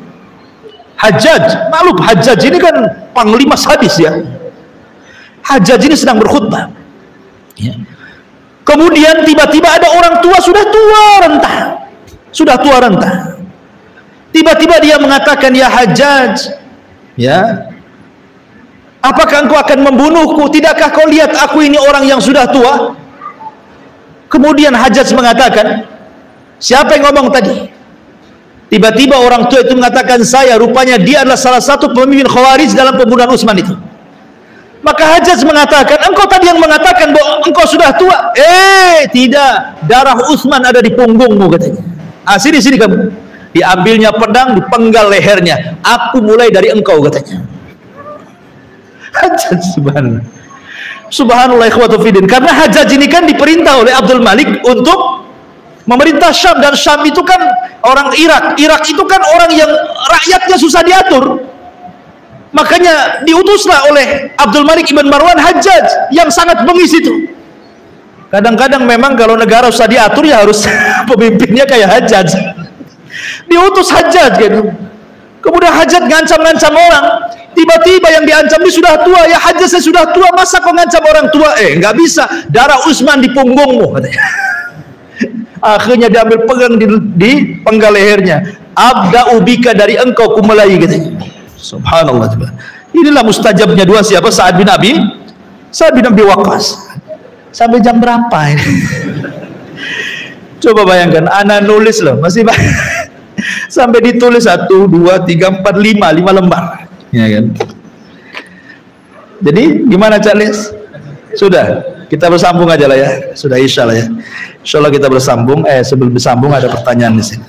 Hajjaj, maklum Hajjaj ini kan panglima sadis ya. Hajjaj ini sedang berkhutbah ya. Kemudian tiba-tiba ada orang tua, sudah tua renta. Tiba-tiba dia mengatakan, "Ya Hajjaj, ya, apakah engkau akan membunuhku? Tidakkah kau lihat aku ini orang yang sudah tua?" Kemudian Hajjaj mengatakan, "Siapa yang ngomong tadi?" Tiba-tiba orang tua itu mengatakan, "Saya." Rupanya dia adalah salah satu pemimpin Khawarij dalam pembunuhan Utsman itu. Maka Hajjaj mengatakan, "Engkau tadi yang mengatakan bahwa engkau sudah tua." Tidak, darah Utsman ada di punggungmu, katanya. Sini kamu. Diambilnya pedang, dipenggal lehernya. "Aku mulai dari engkau," katanya. Hajjaj, subhanallah ikhwatu fiddin. Karena Hajjaj ini kan diperintah oleh Abdul Malik untuk memerintah Syam, dan Syam itu kan orang Irak. Irak itu kan orang yang rakyatnya susah diatur. Makanya diutuslah oleh Abdul Malik ibn Marwan Hajjaj yang sangat bengis itu. Kadang-kadang memang kalau negara susah diatur ya harus pemimpinnya kayak Hajjaj. Diutus Hajjaj gitu. Kemudian Hajjaj ngancam-ngancam orang. Tiba-tiba yang diancam ini sudah tua. "Ya Hajjaj, saya sudah tua, masa kau ngancam orang tua?" Nggak bisa, darah Utsman di punggungmu, katanya. Akhirnya diambil pegang di penggal lehernya. "Abda'u bika, dari engkau kumulai," katanya. Subhanallah. Inilah mustajabnya dua siapa? Sa'ad bin Abi Waqqas. Sampai jam berapa ini? Coba bayangkan, anak nulis loh, masih sampai ditulis 1, 2, 3, 4, 5 lembar, ya kan? Jadi gimana Charles? Sudah, kita bersambung aja lah ya. Sudah Isya lah ya. Insya Allah kita bersambung. Sebelum bersambung ada pertanyaan di sini.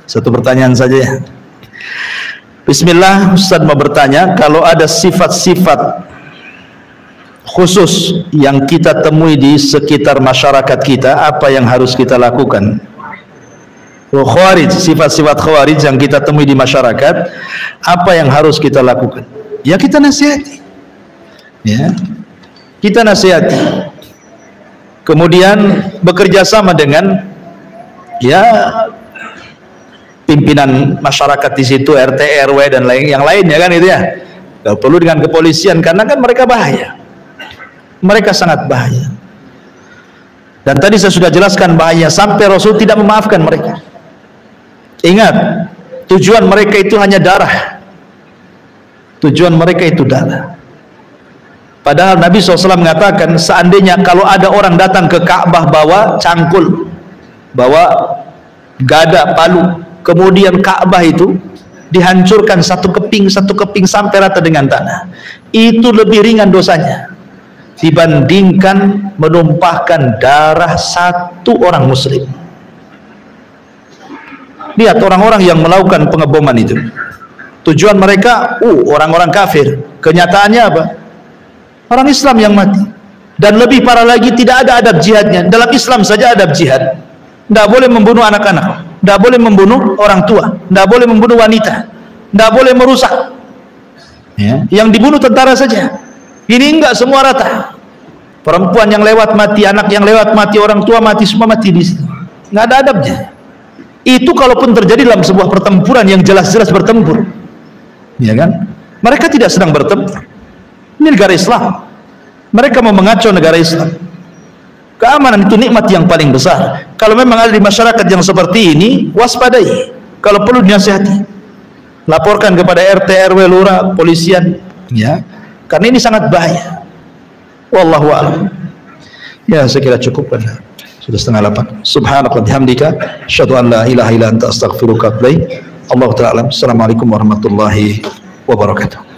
Satu pertanyaan saja ya. Bismillah, Ustaz mau bertanya, kalau ada sifat-sifat khusus yang kita temui di sekitar masyarakat kita, apa yang harus kita lakukan? Khawarij, sifat-sifat Khawarij yang kita temui di masyarakat, apa yang harus kita lakukan? Ya kita nasihati. Ya. Kita nasihati. Kemudian bekerja sama dengan ya pimpinan masyarakat di situ, RT, RW dan yang lainnya kan itu ya. Gak perlu dengan kepolisian karena kan mereka bahaya. Mereka sangat bahaya. Dan tadi saya sudah jelaskan bahaya sampai Rasul tidak memaafkan mereka. Ingat, tujuan mereka itu hanya darah. Tujuan mereka itu darah. Padahal Nabi SAW mengatakan, seandainya kalau ada orang datang ke Ka'bah bawa cangkul, bawa gada, palu, kemudian Ka'bah itu dihancurkan satu keping sampai rata dengan tanah, itu lebih ringan dosanya dibandingkan menumpahkan darah satu orang muslim. Lihat orang-orang yang melakukan pengeboman itu, tujuan mereka orang-orang kafir, kenyataannya apa? Orang Islam yang mati. Dan lebih parah lagi, tidak ada adab jihadnya. Dalam Islam saja adab jihad, tidak boleh membunuh anak-anak, tidak boleh membunuh orang tua, tidak boleh membunuh wanita, Tidak boleh merusak. Ya. Yang dibunuh tentara saja. Ini enggak semua rata. Perempuan yang lewat mati, anak yang lewat mati, orang tua mati, semua mati di situ. Nggak ada adabnya. Itu kalaupun terjadi dalam sebuah pertempuran yang jelas-jelas bertempur, ya kan? Mereka tidak sedang bertempur. Ini negara Islam. Mereka mau mengacau negara Islam. Keamanan itu nikmat yang paling besar. Kalau memang ada di masyarakat yang seperti ini, waspadai. Kalau perlu dinasihati, laporkan kepada RT, RW, lurah, polisian, ya. Karena ini sangat bahaya. Wallahu a'lam. Ya, saya kira cukup kan. Sudah 7:30. Subhanallah bihamdika, asyhadu an la ilaha illa anta astaghfiruka wa atubu ilaik. Allahu ta'ala. Assalamualaikum warahmatullahi wabarakatuh.